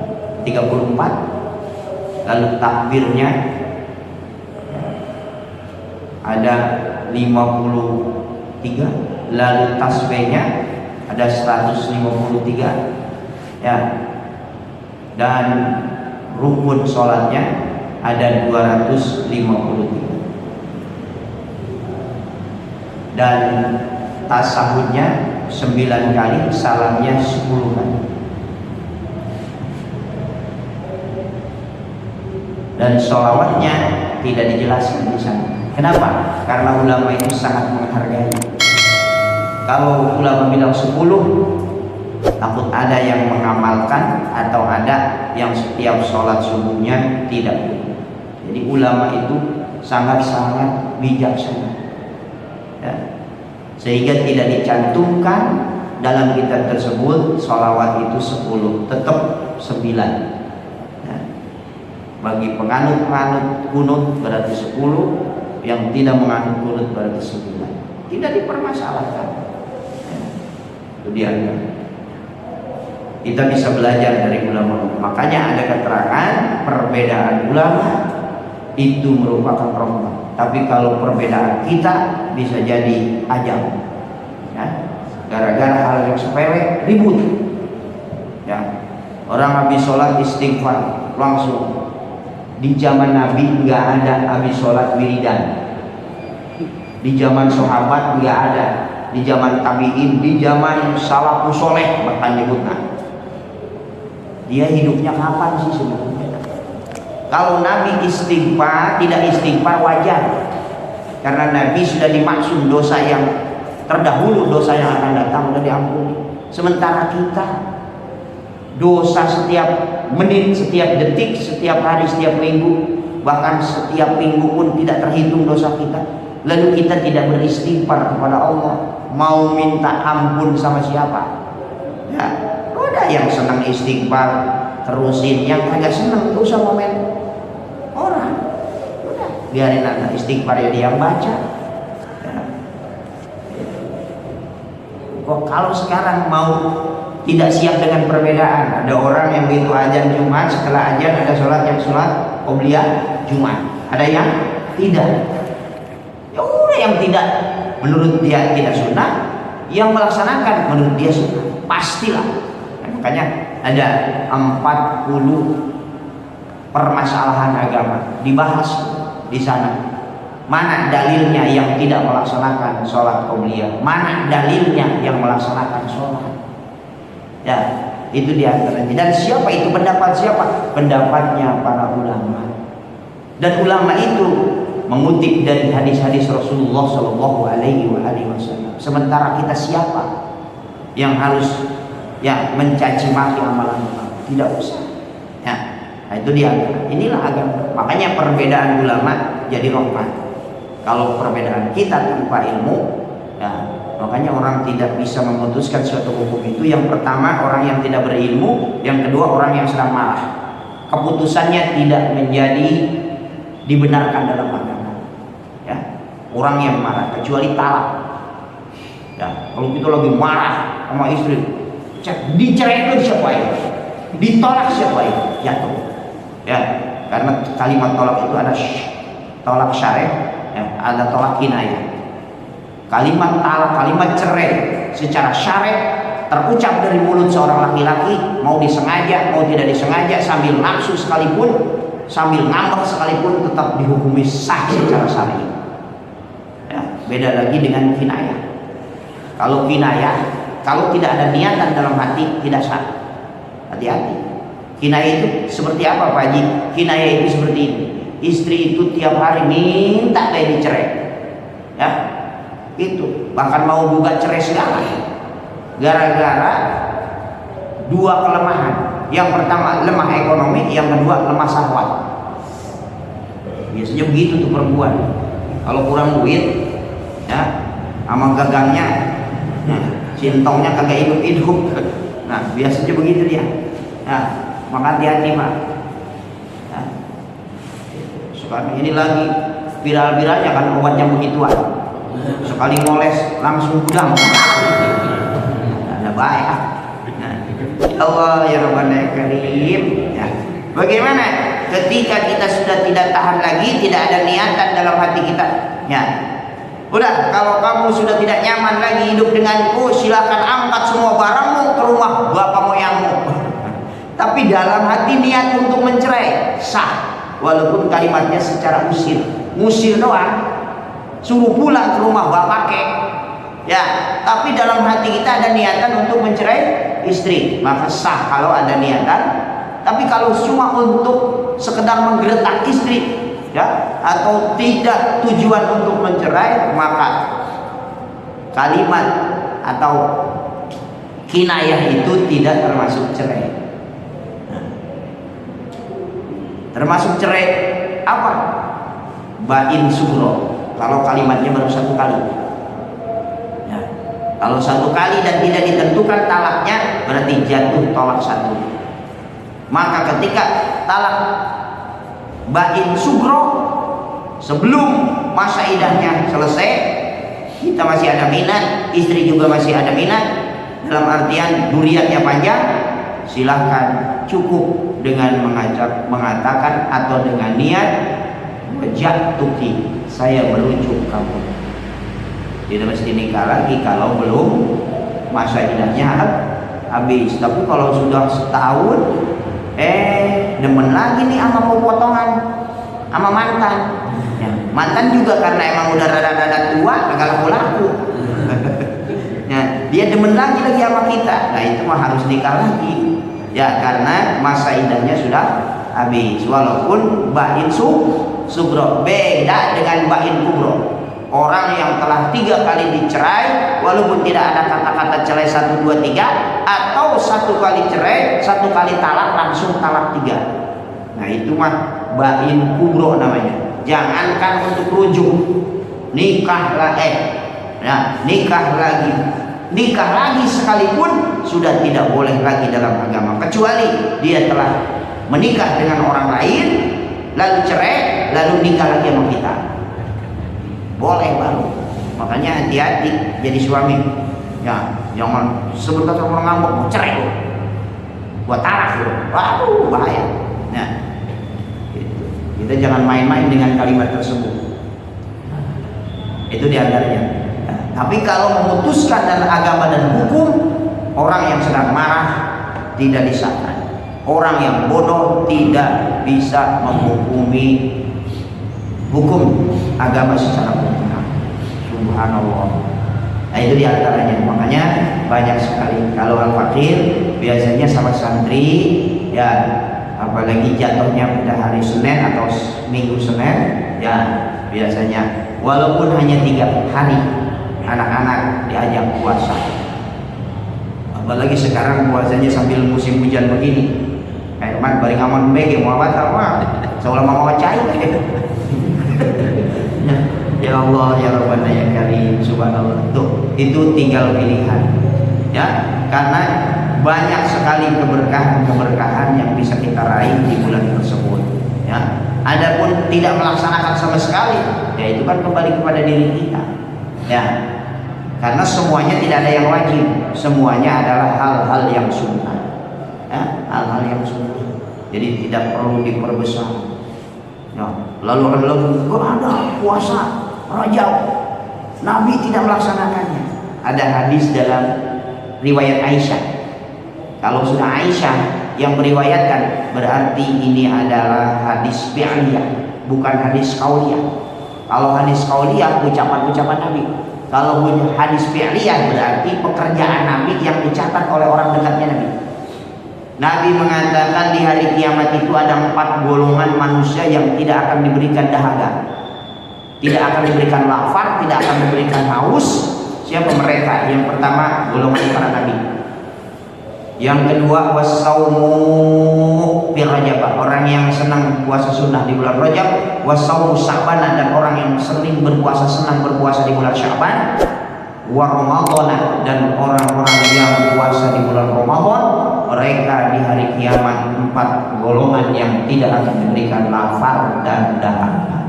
34, lalu takbirnya ya, ada 53, lalu tasbihnya ada 153 ya, dan rukun sholatnya ada 253, dan tasahudnya 9 kali, salamnya 10 kali. Dan sholawatnya tidak dijelaskan di sana. Kenapa? Karena ulama itu sangat menghargai. Kalau ulama bilang 10, takut ada yang mengamalkan atau ada yang setiap sholat subuhnya tidak. Jadi ulama itu sangat-sangat bijaksana. Ya. Sehingga tidak dicantumkan dalam kitab tersebut sholawat itu 10, tetap 9. Ya. Bagi penganut-penganut kunut berarti 10, yang tidak menganut kunut berarti 9. Tidak dipermasalahkan. Ya. Itu dia. Kita bisa belajar dari ulama. Makanya ada keterangan perbedaan ulama itu merupakan rahmat. Tapi kalau perbedaan kita bisa jadi ajab. Ya. Gara-gara hal yang sepele ribut. Ya. Orang habis sholat istighfar langsung. Di zaman Nabi nggak ada habis sholat wiridan. Di zaman sahabat nggak ada. Di zaman tabiin, di zaman salafus soleh bahkan nyebutnya. Dia hidupnya kapan sih sebenarnya? Kalau Nabi istighfar, tidak istighfar wajar. Karena Nabi sudah dimaksum dosa yang terdahulu, dosa yang akan datang sudah diampuni. Sementara kita dosa setiap menit, setiap detik, setiap hari, setiap minggu, bahkan setiap minggu pun tidak terhitung dosa kita. Lalu kita tidak beristighfar kepada Allah, mau minta ampun sama siapa? Ya, udah yang senang istighfar terusin, yang agak senang gak usah komen orang. Udah biarin aja istighfar ya dia yang baca. Ya. Kok kalau sekarang mau tidak siap dengan perbedaan, ada orang yang begitu azan Jumat, setelah azan ada sholat yang sholat qobliyah Jumat, ada yang tidak. Ya udah, yang tidak menurut dia tidak sunnah, yang melaksanakan menurut dia sunnah, pastilah. Nah, makanya ada 40 permasalahan agama dibahas di sana. Mana dalilnya yang tidak melaksanakan sholat qobliyah, mana dalilnya yang melaksanakan sholat. Ya, itu diantaranya. Dan siapa itu pendapat siapa? Pendapatnya para ulama. Dan ulama itu mengutip dari hadis-hadis Rasulullah Shallallahu Alaihi Wasallam. Sementara kita siapa yang harus ya mencaci maki amalan ulama? Tidak usah. Ya, nah itu dia. Inilah agama. Makanya perbedaan ulama jadi rahmat. Kalau perbedaan kita tanpa ilmu, ya makanya orang tidak bisa memutuskan suatu hukum itu. Yang pertama orang yang tidak berilmu, yang kedua orang yang sedang marah. Keputusannya tidak menjadi dibenarkan dalam agama. Ya, orang yang marah kecuali talak. Ya, kalau kita lagi marah sama istri, diceraikan siapa ya? Ditolak siapa ya? Jatuh. Ya, karena kalimat tolak itu ada tolak syar'i, ya, ada tolak kinayah. Kalimat talak, kalimat cerai secara syar'i terucap dari mulut seorang laki-laki, mau disengaja, mau tidak disengaja, sambil nafsu sekalipun, sambil ngambek sekalipun, tetap dihukumi sah secara syar'i. Ya, beda lagi dengan kinayah. Kalau kinayah, kalau tidak ada niatan dalam hati, tidak sah. Hati-hati. Kinayah itu seperti apa Pak Haji? Kinayah itu seperti ini. Istri itu tiap hari minta dia dicerai. Ya, itu bahkan mau gugat cerai segala. Gara-gara dua kelemahan. Yang pertama lemah ekonomi, yang kedua lemah syahwat. Biasanya begitu tuh perempuan. Kalau kurang duit, ya, sama gagangnya, sintongnya kagak hidup-hidup. Nah, biasanya begitu dia. Nah, maka hati-hati Pak. Nah, sekarang ini lagi viral-viralnya kan obatnya begituan. Sekali ngoles langsung gudang. Ada baik. Nah, ya Allah ya Rabbana Karim. Ya. Bagaimana ketika kita sudah tidak tahan lagi, tidak ada niatan dalam hati kita? Ya. Udah, kalau kamu sudah tidak nyaman lagi hidup denganku, silakan angkat semua barangmu ke rumah bapak moyangmu. Tapi dalam hati niat untuk mencerai sah, walaupun kalimatnya secara musir doang, suruh pulang ke rumah bapak kek. Ya, tapi dalam hati kita ada niatan untuk mencerai istri, maka sah kalau ada niatan. Tapi kalau cuma untuk sekedar menggeletak istri, ya, atau tidak tujuan untuk mencerai, maka kalimat atau kinayah itu tidak termasuk cerai. Nah, termasuk cerai apa? bain sugro. Kalau kalimatnya baru satu kali. Ya. Kalau satu kali dan tidak ditentukan talaknya, berarti jatuh talak satu. Maka ketika talak bain sugro, sebelum masa idahnya selesai, kita masih ada minat, istri juga masih ada minat, dalam artian duriatnya panjang, silahkan cukup dengan mengatakan atau dengan niat wajatuki, saya merujuk kamu. Tidak mesti nikah lagi kalau belum masa idahnya habis. Tapi kalau sudah setahun, demen lagi nih sama potongan sama mantan. Ya, mantan juga karena emang udah rada-rada tua, kagak laku-laku. Nah, dia demen lagi sama kita. Nah, itu mah harus nikah lagi. Ya, karena masa idahnya sudah habis. Walaupun bain sugro beda dengan bain kubro. Orang yang telah 3 kali dicerai, walaupun tidak ada kata-kata cerai 1, 2, 3, atau 1 kali cerai, 1 kali talak langsung talak 3. Nah, itu mah bain kubro namanya. Jangankan untuk rujuk, nikah lagi sekalipun sudah tidak boleh lagi dalam agama, kecuali dia telah menikah dengan orang lain lalu cerai lalu nikah lagi sama kita, boleh baru. Makanya hati-hati jadi suami, ya jangan sebentar orang ngambek mau cerai lo, buat taraf lo, waduh bahaya. Nah, kita jangan main-main dengan kalimat tersebut. Itu diantaranya. Tapi kalau memutuskan dalam agama dan hukum, orang yang sedang marah tidak disahkan. Orang yang bodoh tidak bisa menghukumi hukum agama secara benar. Subhanallah. Nah, itu diantaranya. Makanya banyak sekali kalau al-fakir biasanya sama santri, ya apalagi jatuhnya pada hari Senin atau Minggu Senin, ya biasanya walaupun hanya 3 hari anak-anak diajak puasa. Apalagi sekarang puasanya sambil musim hujan begini, kayak man bari ngaman bege mau batal mah seolah mau cair. Ya Allah ya Rabbana ya Karim, subhanallah. Tuh, itu tinggal pilihan. Ya, karena banyak sekali keberkahan yang bisa kita raih di bulan tersebut. Ya, adapun tidak melaksanakan sama sekali, ya itu kan kembali kepada diri kita. Ya, karena semuanya tidak ada yang wajib, semuanya adalah hal-hal yang sunnah. Ya, hal-hal yang sunnah. Jadi tidak perlu diperbesar. Ya, lalu ada puasa Rajab, Nabi tidak melaksanakannya. Ada hadis dalam riwayat Aisyah. Kalau sudah Aisyah yang meriwayatkan, berarti ini adalah hadis fi'liyah, bukan hadis qauliyah. Kalau hadis qauliyah ucapan-ucapan Nabi. Kalau hadis fi'liyah berarti pekerjaan Nabi yang dicatat oleh orang dekatnya Nabi. Nabi mengatakan di hari kiamat itu ada 4 golongan manusia yang tidak akan diberikan dahaga, tidak akan diberikan lapar, tidak akan diberikan haus. Siapa mereka? Yang pertama golongan para nabi. Yang kedua wasaumu fi Rajab, orang yang senang puasa sunnah di bulan Rajab. Wasaumu Sya'ban, dan orang yang sering berpuasa, senang berpuasa di bulan Sya'ban. Wa Ramadan, dan orang-orang yang puasa di bulan Ramadan. Mereka di hari kiamat 4 golongan yang tidak akan diberikan lapar dan dahaga.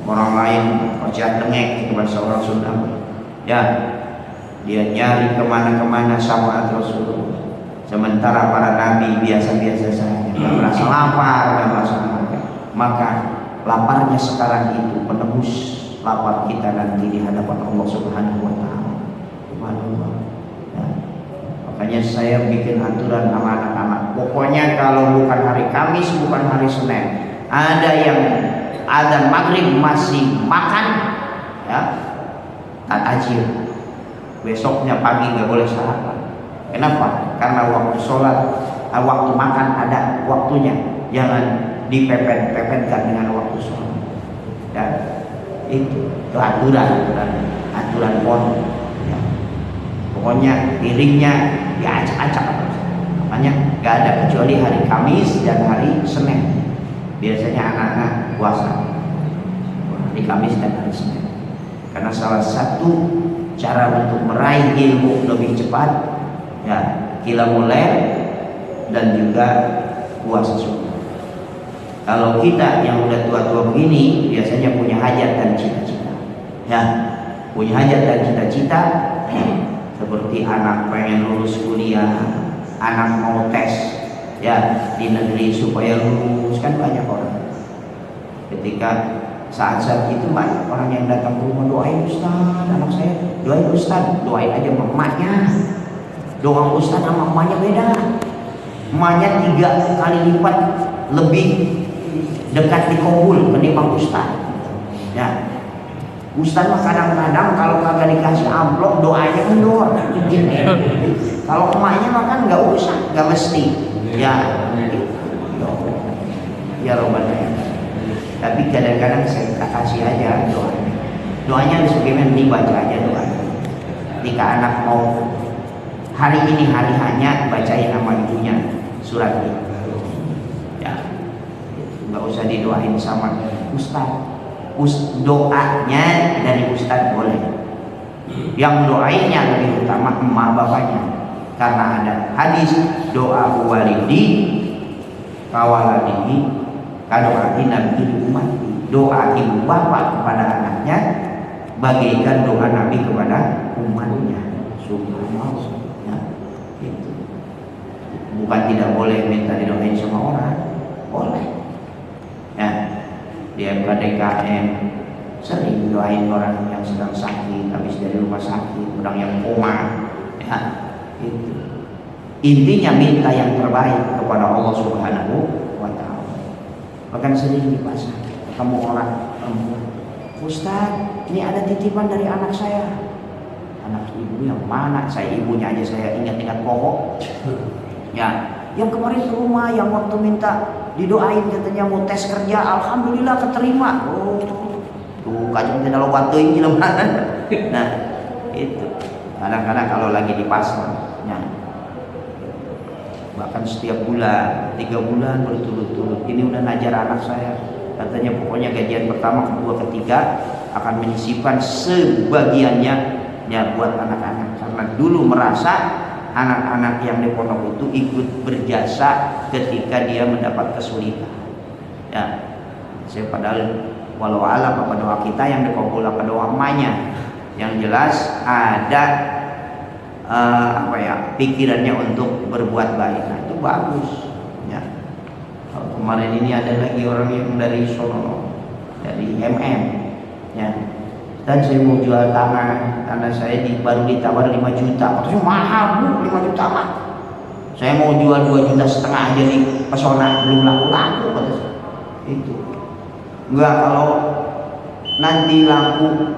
Orang lain percaya dengek itu bahasa orang Sunda. Ya, dia nyari kemana-kemana sama Rasulullah. Sementara para nabi biasa-biasa saja, nggak merasa lapar, nggak merasa dahaga. Maka laparnya sekarang itu penebus lapar kita nanti di hadapan Allah Subhanahu Wa Taala. Subhanallah. Ya. Makanya saya bikin aturan sama anak-anak. Pokoknya kalau bukan hari Kamis, bukan hari Senin, ada yang azan maghrib masih makan, ya tajil, besoknya pagi nggak boleh sarapan. Kenapa? Karena waktu sholat, waktu makan ada waktunya, jangan dipepet-pepetkan dengan waktu sholat. Dan itu aturan pondok. Ya. Pokoknya piringnya diacak-acak, makanya nggak ada kecuali hari Kamis dan hari Senin. Biasanya anak-anak puasa. hari Kamis dan hari Senin. Karena salah satu cara untuk meraih ilmu lebih cepat ya qiyamul lail dan juga puasa sunnah. Kalau kita yang udah tua-tua begini biasanya punya hajat dan cita-cita ya, punya hajat dan cita-cita seperti anak pengen lulus kuliah, anak mau tes ya di negeri supaya lulus, kan banyak orang. Ketika saat-saat itu banyak orang yang datang ke rumah, doain Ustaz anak saya, doain Ustaz, doain aja emaknya. Doa Ustaz sama emaknya beda. Emaknya 3 kali lipat lebih dekat dikabul ketimbang Ustaz. Ya, Ustaz mah kadang-kadang kalau kagak dikasih amplop doanya kendor. Kalau emaknya mah kan nggak usah, nggak mesti. Ya, ya Robbana. Tapi kadang-kadang saya kasih aja doanya. Doanya sebagaimana dibaca aja doanya. Jika anak mau hari ini hari hanya bacain nama ibunya surat ini. Ya, nggak usah didoain sama Ustaz. Doanya dari Ustaz boleh. Yang doainnya lebih utama emak bapaknya. Karena ada hadis doa walidi kawaladihi kadoatin nabi umat. Doa ibu bapak kepada anaknya bagaikan doa Nabi kepada umatnya. Subhanallah ya, itu. Bukan tidak boleh minta didoain sama orang, boleh ya. Di MKDKM sering doain orang yang sedang sakit habis dari rumah sakit, orang yang koma ya, itu. Intinya minta yang terbaik kepada Allah Subhanahu wa ta'ala. Bahkan sering di pasar ketemu orang perempuan, Ustaz ini ada titipan dari anak saya. Anak ibu yang mana? Saya ibunya aja saya ingat-ingat pokok ya, yang kemarin ke rumah yang waktu minta didoain katanya mau tes kerja, alhamdulillah keterima. Oh tuh kacung tidak lo bantuin gimana. Nah itu kadang-kadang kalau lagi di pasar ya, bahkan setiap bulan 3 bulan berturut-turut ini udah ngajar anak saya, katanya pokoknya gajian pertama, kedua, ketiga akan menyisipkan sebagiannya ya buat anak-anak, karena dulu merasa anak-anak yang di pondok itu ikut berjasa ketika dia mendapat kesulitan ya. Saya padahal walau alam apa doa kita yang dikabul apa doa emaknya, yang jelas ada apa ya pikirannya untuk berbuat baik. Nah itu bagus ya. Kalau kemarin ini ada lagi orang yang dari Solo, dari ya, dan saya mau jual tanah saya baru ditawar 5 juta, katanya mahal Bu, 5 juta mah saya mau jual 2,5 juta aja di pesona, belum laku-laku kata saya. Itu enggak, kalau nanti laku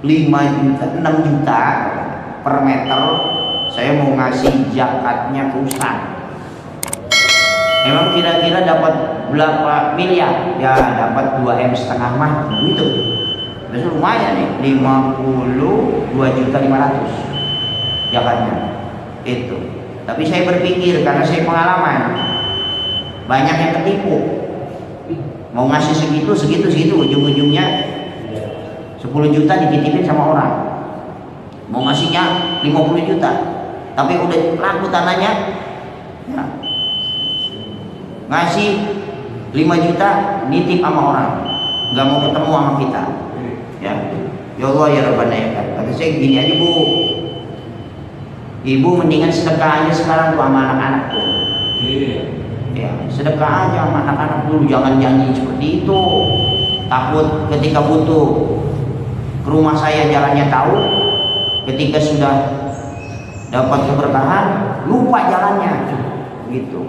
5 juta 6 juta per meter saya mau ngasih zakatnya ke Ustaz. Emang kira-kira dapat berapa miliar? Ya dapat 2,5 M mah gitu. Terus lumayan nih 52.500.000 zakatnya itu. Tapi saya berpikir karena saya pengalaman banyak yang ketipu, mau ngasih segitu ujung-ujungnya 10 juta dititipin sama orang, mau ngasihnya 50 juta tapi udah laku tanahnya ya, ngasih 5 juta nitip sama orang, nggak mau ketemu sama kita ya. Ya Allah ya Rabbana ya, kata saya gini aja Bu, ibu mendingan sedekah aja sekarang tuh sama anak-anak tuh ya, sedekah aja sama anak-anak dulu, jangan janji seperti itu. Takut ketika butuh ke rumah saya jalannya tahu, ketika sudah dapat keberkahan lupa jalannya gitu.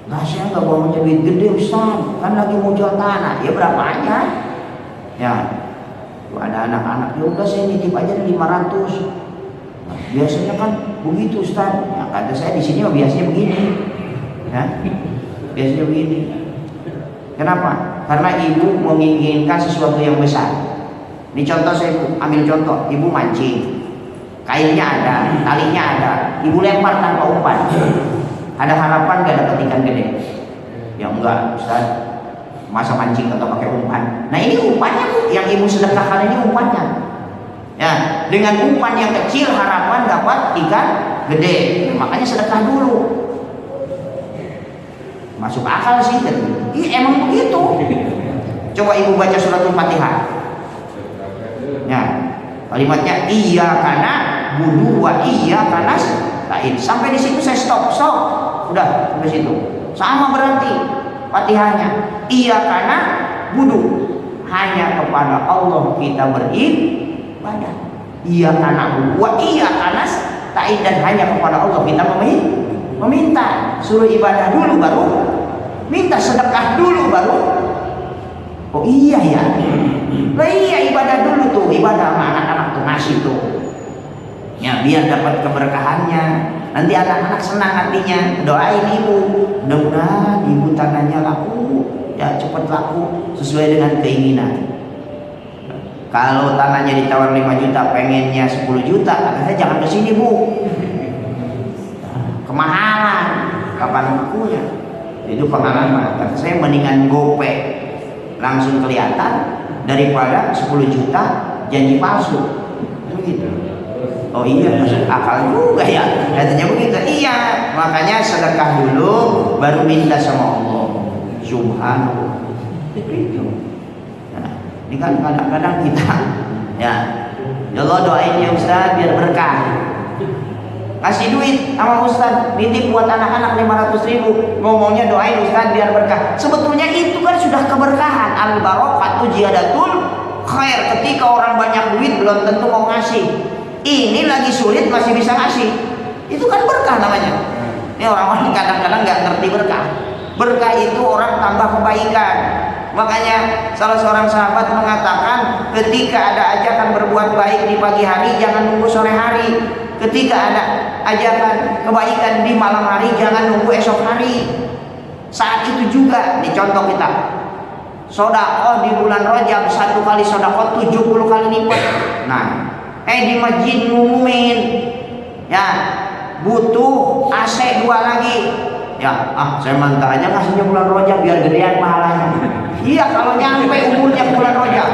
Nah saya nggak mau duit gede Ustaz, kan lagi mau jual tanah, ya berapa aja ya. Ada anak-anak, ya udah saya nitip aja 500. Nah, biasanya kan begitu Ustaz ya, kata saya di sini biasanya begini ya, biasanya begini. Kenapa? Karena ibu menginginkan sesuatu yang besar. Ini contoh, saya ambil contoh, ibu mancing, kailnya ada, talinya ada, ibu lempar tanpa umpan, ada harapan gak dapat ikan gede? Ya enggak Ustaz, masa mancing atau pakai umpan. Nah ini umpannya Bu, yang ibu sedekahkan ini umpannya. Ya, dengan umpan yang kecil harapan dapat ikan gede. Makanya sedekah dulu. Masuk akal sih. Emang begitu. Coba ibu baca suratul Fatihah. Ya, kalimatnya iya karena budu wa iya karena lain. Sampai di situ saya stop. Udah sampai situ. Sama berarti Fatihahnya. Iya karena budu. Hanya kepada Allah kita beribadah. Iya karena budu wa iya karena lain, dan hanya kepada Allah kita meminta. Suruh ibadah dulu baru minta, sedekah dulu baru. Oh iya ya. Nah iya, ibadah dulu tuh, ibadah sama anak-anak tuh, ngasih tuh. Ya biar dapat keberkahannya. Nanti anak-anak senang hatinya. Doain ibu, mudah-mudahan ibu tanahnya laku, ya cepat laku sesuai dengan keinginan. Kalau tanahnya ditawar 5 juta, pengennya 10 juta, katanya jangan kesini Bu. Kemahalan, kapan lakunya? Itu pengalaman. Kata saya mendingan gope langsung kelihatan daripada 10 juta janji palsu. Begitu. Oh iya, masuk akal juga ya. Katanya begitu. Iya, makanya sedekah dulu baru minta sama Allah. Subhanallah. Begitu. Nah, ini kan kadang-kadang kita ya Allah doain ya Ustaz biar berkah. Kasih duit sama Ustaz, nitip buat anak-anak 500.000, ngomongnya doain Ustaz biar berkah. Sebetulnya itu kan sudah keberkahan. Al barakatu ziyadatul khair. Ketika orang banyak duit belum tentu mau ngasih. Ini lagi sulit masih bisa ngasih. Itu kan berkah namanya. Ini orang-orang kadang-kadang nggak ngerti berkah. Berkah itu orang tambah kebaikan. Makanya salah seorang sahabat mengatakan, ketika ada ajakan berbuat baik di pagi hari, jangan nunggu sore hari. Ketika ada ajakan kebaikan di malam hari, jangan nunggu esok hari. Saat itu juga, di contoh kita, sedekah di bulan Rajab, 1 kali sedekah 70 kali lipat. Nah, di masjid ngumumin, ya butuh AC 2 lagi. Ya, saya mantap aja kasihnya bulan Rajab biar gedean pahalanya. Iya, kalau nyampe umurnya bulan Rajab.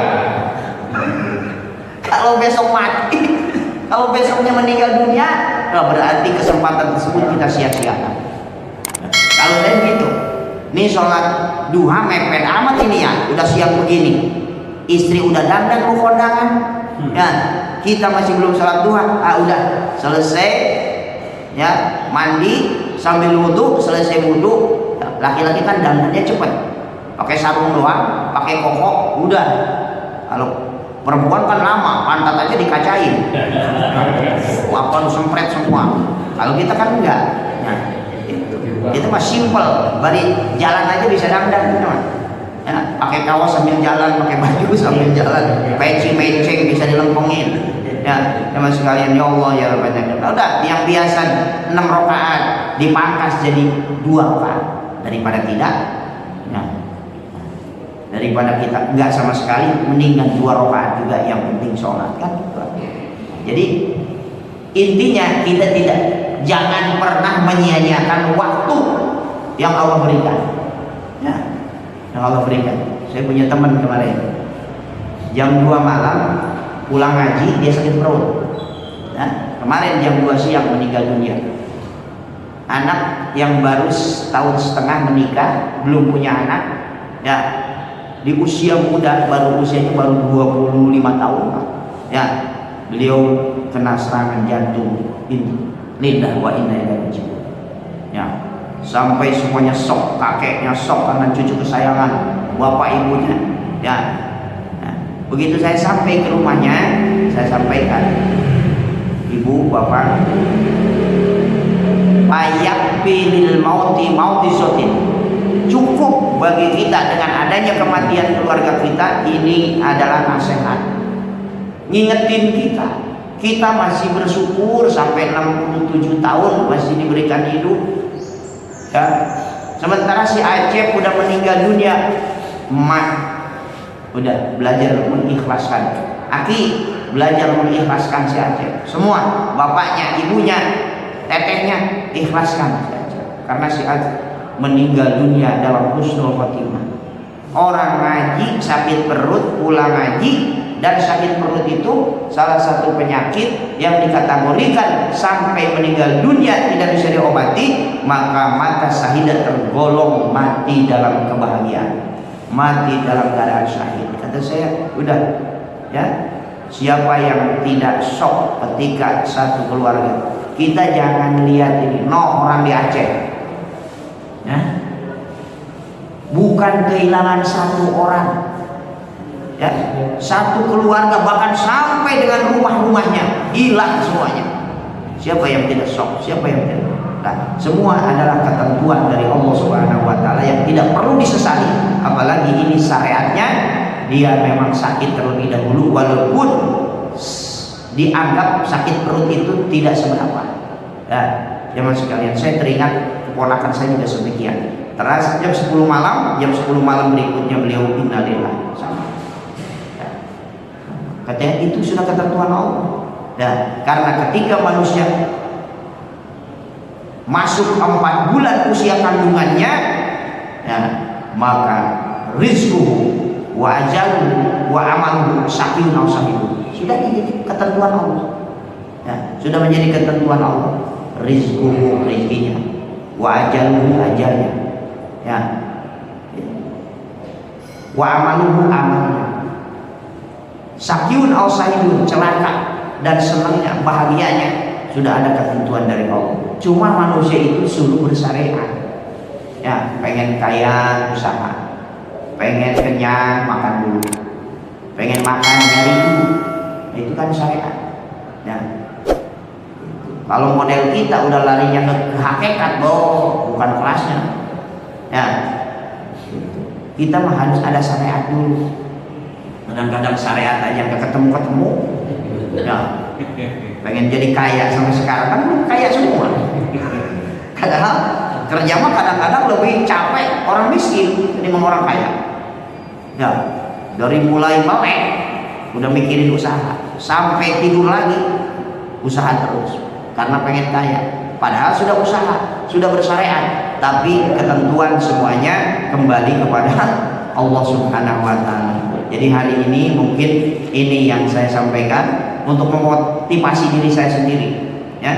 Kalau besok mati, kalau besoknya meninggal dunia, berarti kesempatan tersebut kita sia-siakan. Kalau saya gitu, nih sholat duha mepet amat ini ya, udah siang begini, istri udah dandan mau kondangan, ya kita masih belum sholat duha, udah selesai, ya mandi sambil wudhu, selesai wudhu, laki-laki kan dandannya cepet, pakai sarung doang, pakai koko, udah. Kalau perempuan kan lama, pantat aja dikacain, apa sempret semua. Kalau kita kan enggak. Nah, itu mah simple, bari jalan aja bisa dandan gitu mah. Ya, pakai kaos sambil jalan, pakai baju sambil jalan, peci menceng bisa dilempengin. Ya, teman sekalian, ya Allah ya Rabbana. Udah, yang biasa 6 rakaat dipangkas jadi 2 rakaat daripada tidak. Ya. Daripada kita enggak sama sekali, mendingan 2 rakaat juga, yang penting sholat kan. Jadi intinya kita jangan pernah menyia-nyiakan waktu yang Allah berikan. Ya, yang Allah berikan. Saya punya teman kemarin, jam 2 malam pulang ngaji dia sakit perut. Ya, kemarin jam 2 siang meninggal dunia. Anak yang baru 1,5 tahun menikah, belum punya anak. Ya, di usia muda, usianya baru 25 tahun. Ya, beliau kena serangan jantung. Lillahi wa inna ilaihi raji'un. Ya, sampai semuanya shock, kakeknya shock karena cucu kesayangan, bapak ibunya. Ya, nah, begitu saya sampai ke rumahnya, saya sampaikan, ibu, bapak, payak pilil mauti sotin. Cukup bagi kita dengan adanya kematian keluarga kita, ini adalah nasihat. Ngingetin kita masih bersyukur sampai 67 tahun masih diberikan hidup. Ya. Sementara si Acep udah meninggal dunia, emak udah belajar mengikhlaskan. Aki belajar mengikhlaskan si Acep. Semua, bapaknya, ibunya, tetehnya ikhlaskan si Acep. Karena si Acep meninggal dunia dalam husnul khotimah. Orang ngaji sakit perut, pulang ngaji, dan sakit perut itu salah satu penyakit yang dikategorikan sampai meninggal dunia tidak bisa diobati, maka mata syahidah tergolong mati dalam kebahagiaan, mati dalam keadaan syahid. Kata saya, udah ya, siapa yang tidak shock ketika satu keluarga, kita jangan lihat ini orang di Aceh ya, bukan kehilangan satu orang ya, satu keluarga, bahkan sampai dengan rumah-rumahnya hilang semuanya. Siapa yang tidak shock? Siapa yang tidak? Nah, semua adalah ketentuan dari Allah Subhanahu wa taala yang tidak perlu disesali. Apalagi ini syariatnya, dia memang sakit terlebih dahulu, walaupun dianggap sakit perut itu tidak seberapa. Ya, jemaah sekalian, saya teringat keponakan saya juga sebegian. Terus jam 10 malam, berikutnya beliau innalillah sama. Katanya itu sudah ketentuan Allah. Dan karena ketika manusia masuk 4 bulan usia kandungannya, ya, maka rizquhu wa ajaluhu wa amaluhu syaqiyun aw sa'idun. Sudah jadi ketentuan Allah. Ya, sudah menjadi ketentuan Allah. Rizquhu, rezekinya, wa ajaluhu, ajalnya. Ya. Wa amaluhu, amalnya. Sakyun aw sa'idun, celaka dan senangnya, bahagianya, sudah ada ketentuan dari Allah. Cuma manusia itu suruh bersyariat. Ya, pengen kaya usaha, pengen kenyang makan dulu, pengen makan nyari dulu. Itu kan syariat. Ya. Kalau model kita udah larinya ke hakikat, bukan kelasnya. Ya. Kita mah harus ada syariat dulu. Kadang-kadang syariat aja nggak ketemu-ketemu. Ya, pengen jadi kaya sampai sekarang kan belum kaya semua. Padahal kerja mah kadang-kadang lebih capek orang miskin dibanding orang kaya. Ya, dari mulai melek udah mikirin usaha, sampai tidur lagi usaha terus karena pengen kaya. Padahal sudah usaha, sudah bersyariat, tapi ketentuan semuanya kembali kepada Allah Subhanahu wa taala. Jadi hari ini mungkin ini yang saya sampaikan untuk memotivasi diri saya sendiri. Ya,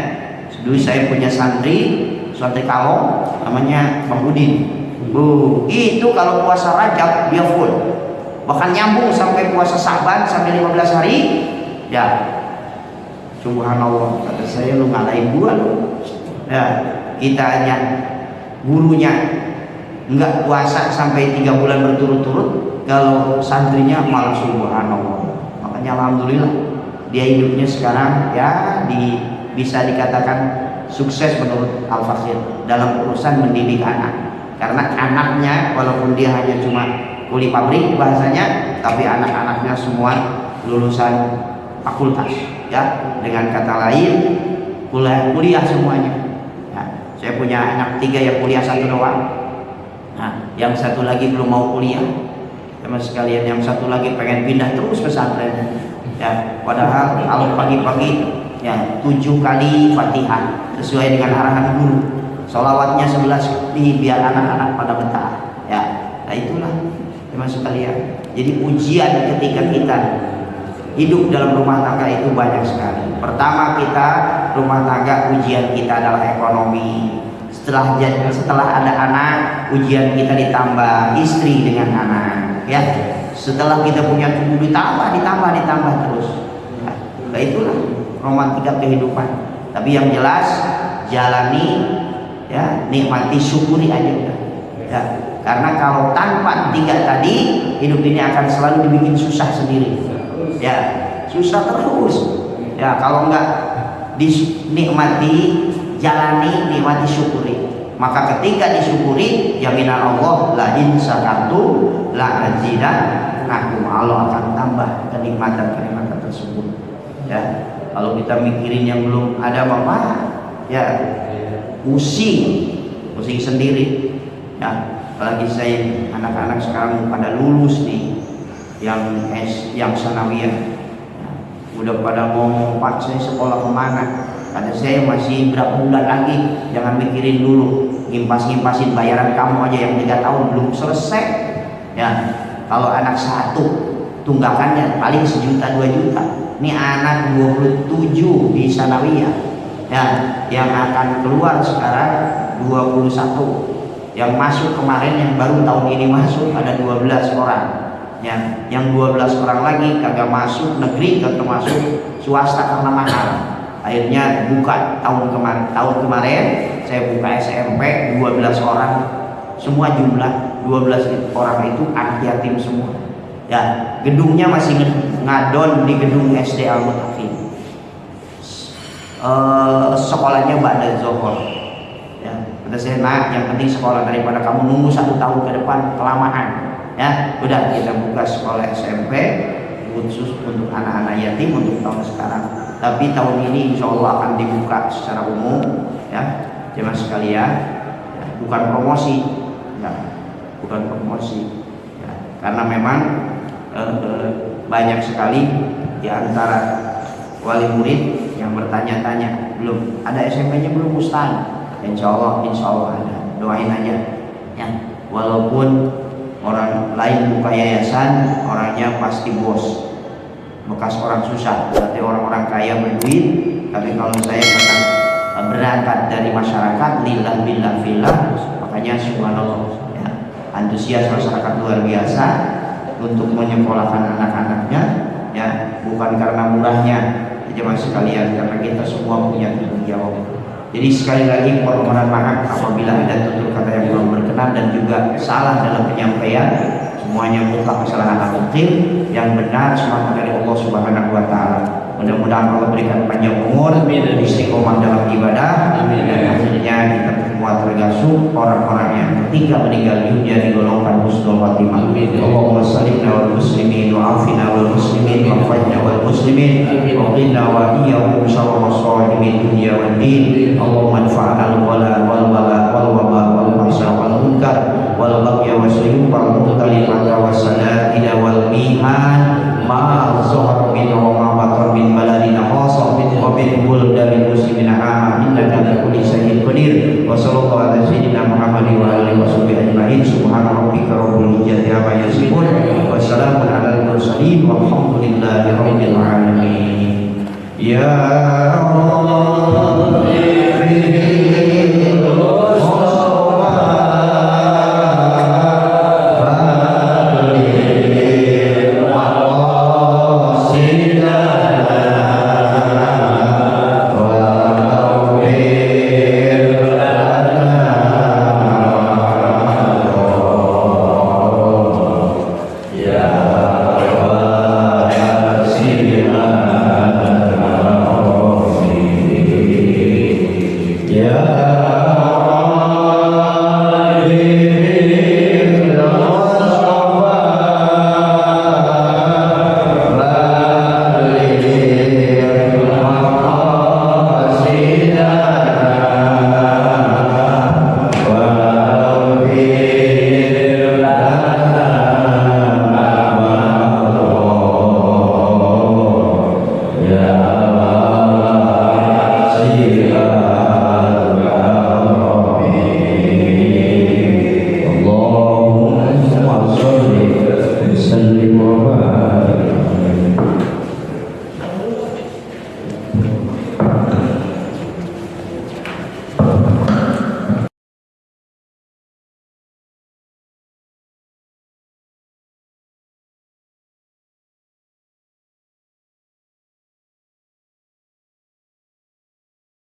dulu saya punya santri Kalong, namanya Bang Udin. Itu kalau puasa Rajab dia full, bahkan nyambung sampai puasa Sa'ban sampai 15 hari. Ya, subhanallah, kata saya, lu ngalahin gua lu. Ya, kita hanya gurunya enggak puasa sampai 3 bulan berturut-turut, kalau santrinya malah subhanallah. Makanya alhamdulillah dia hidupnya sekarang ya bisa dikatakan sukses menurut Al-Fasir dalam urusan mendidik anak. Karena anaknya walaupun dia hanya cuma kuli pabrik bahasanya, tapi anak-anaknya semua lulusan fakultas ya, dengan kata lain kuliah semuanya. Ya, saya punya anak 3 yang kuliah 1 doang. Nah, yang satu lagi belum mau kuliah. Teman sekalian, yang satu lagi pengen pindah terus pesantren. Ya, padahal kalau pagi-pagi ya 7 kali Fatihah sesuai dengan arahan guru. Sholawatnya 11 kali biar anak-anak pada betah. Ya, nah itulah teman sekalian. Jadi ujian ketika kita hidup dalam rumah tangga itu banyak sekali. Pertama, kita rumah tangga ujian kita adalah ekonomi. Setelah ada anak, ujian kita ditambah istri dengan anak. Ya, setelah kita punya tubuh ditambah terus. Nah, itulah romantika kehidupan. Tapi yang jelas jalani, ya, nikmati, syukuri aja udah. Ya, karena kalau tanpa 3 tadi, hidup ini akan selalu dibikin susah sendiri. Ya, susah terus. Ya, kalau enggak dinikmati, jalani, nikmati, syukuri. Maka ketika disyukuri, jaminan Allah, la in syakartum la azidannakum, Allah akan tambah kenikmatan-kenikmatan tersebut. Ya, kalau kita mikirin yang belum ada apa-apa, ya pusing sendiri. Ya, apalagi saya anak-anak sekarang pada lulus nih, yang sanawiyah, ya, udah pada ngomong, Pak, saya sekolah kemana? Kata saya, masih berapa bulan lagi, jangan mikirin dulu, ngimpas-ngimpasin bayaran kamu aja yang 3 tahun belum selesai. Ya, kalau anak satu tunggakannya paling 1 juta 2 juta. Ini anak 27 di sanawiyah. Ya, yang akan keluar sekarang 21. Yang masuk kemarin, yang baru tahun ini masuk ada 12 orang. Ya, yang 12 orang lagi kagak masuk negeri, kagak masuk swasta karena mahal. Akhirnya buka tahun kemarin saya buka SMP 12 orang, semua jumlah 12 orang itu anak yatim semua. Ya, gedungnya masih ngadon di gedung SD Al-Mutaqin. Sekolahnya Ba'da Zohor. Ya, kata saya, nah yang penting sekolah, daripada kamu nunggu 1 tahun ke depan kelamaan. Ya, udah kita buka sekolah SMP khusus untuk anak-anak yatim untuk tahun sekarang. Tapi tahun ini insya Allah akan dibuka secara umum, ya jemaah sekalian. Ya, bukan promosi, ya, bukan promosi. Ya, karena memang banyak sekali di antara wali murid yang bertanya-tanya, belum ada SMP-nya belum Ustaz? Insya Allah ada. Doain aja. Ya, walaupun orang lain buka yayasan, orangnya pasti bos, bekas orang susah, berarti orang-orang kaya berduit. Tapi kalau saya akan berangkat dari masyarakat, lillah billah fillah, makanya subhanallah, ya, antusias masyarakat luar biasa untuk menyekolahkan anak-anaknya, ya bukan karena murahnya, jemaah sekalian, karena kita semua punya tanggung jawab. Jadi sekali lagi permohonan maaf apabila ada tutur kata yang belum berkenan dan juga salah dalam penyampaian. Semuanya mutlak kesalahan al-muqim, yang benar semata dari Allah Subhanahu wa taala. Mudah-mudahan Allah berikan panjang umur, istiqomah dalam ibadah, dan akhirnya kita semua termasuk orang-orang yang ketika meninggal dunia digolongkan husnul khatimah. Allahumma sallimna wal muslimin wa afina wal muslimin wa fajna wal muslimin wa qina wa iyyahum syarra masaibi dunya wad din. Allahumma anfa'na al-wala wal wala wal waba wal fahsya wal munkar wal baghy wa suyub wal mukhtalifata wa sanatida wal mihan ma zahara min wa ma batan min baladina khassa wa min buldani muslimina amma innaka ala kulli shay'in qadir. Wa sallallahu ala sayyidina Muhammadin wa alihi washabihi ajma'in. Subhana rabbika rabbil izzati amma yasifun wa salamun alal mursalin walhamdulillahi rabbil alamin. Ya Allah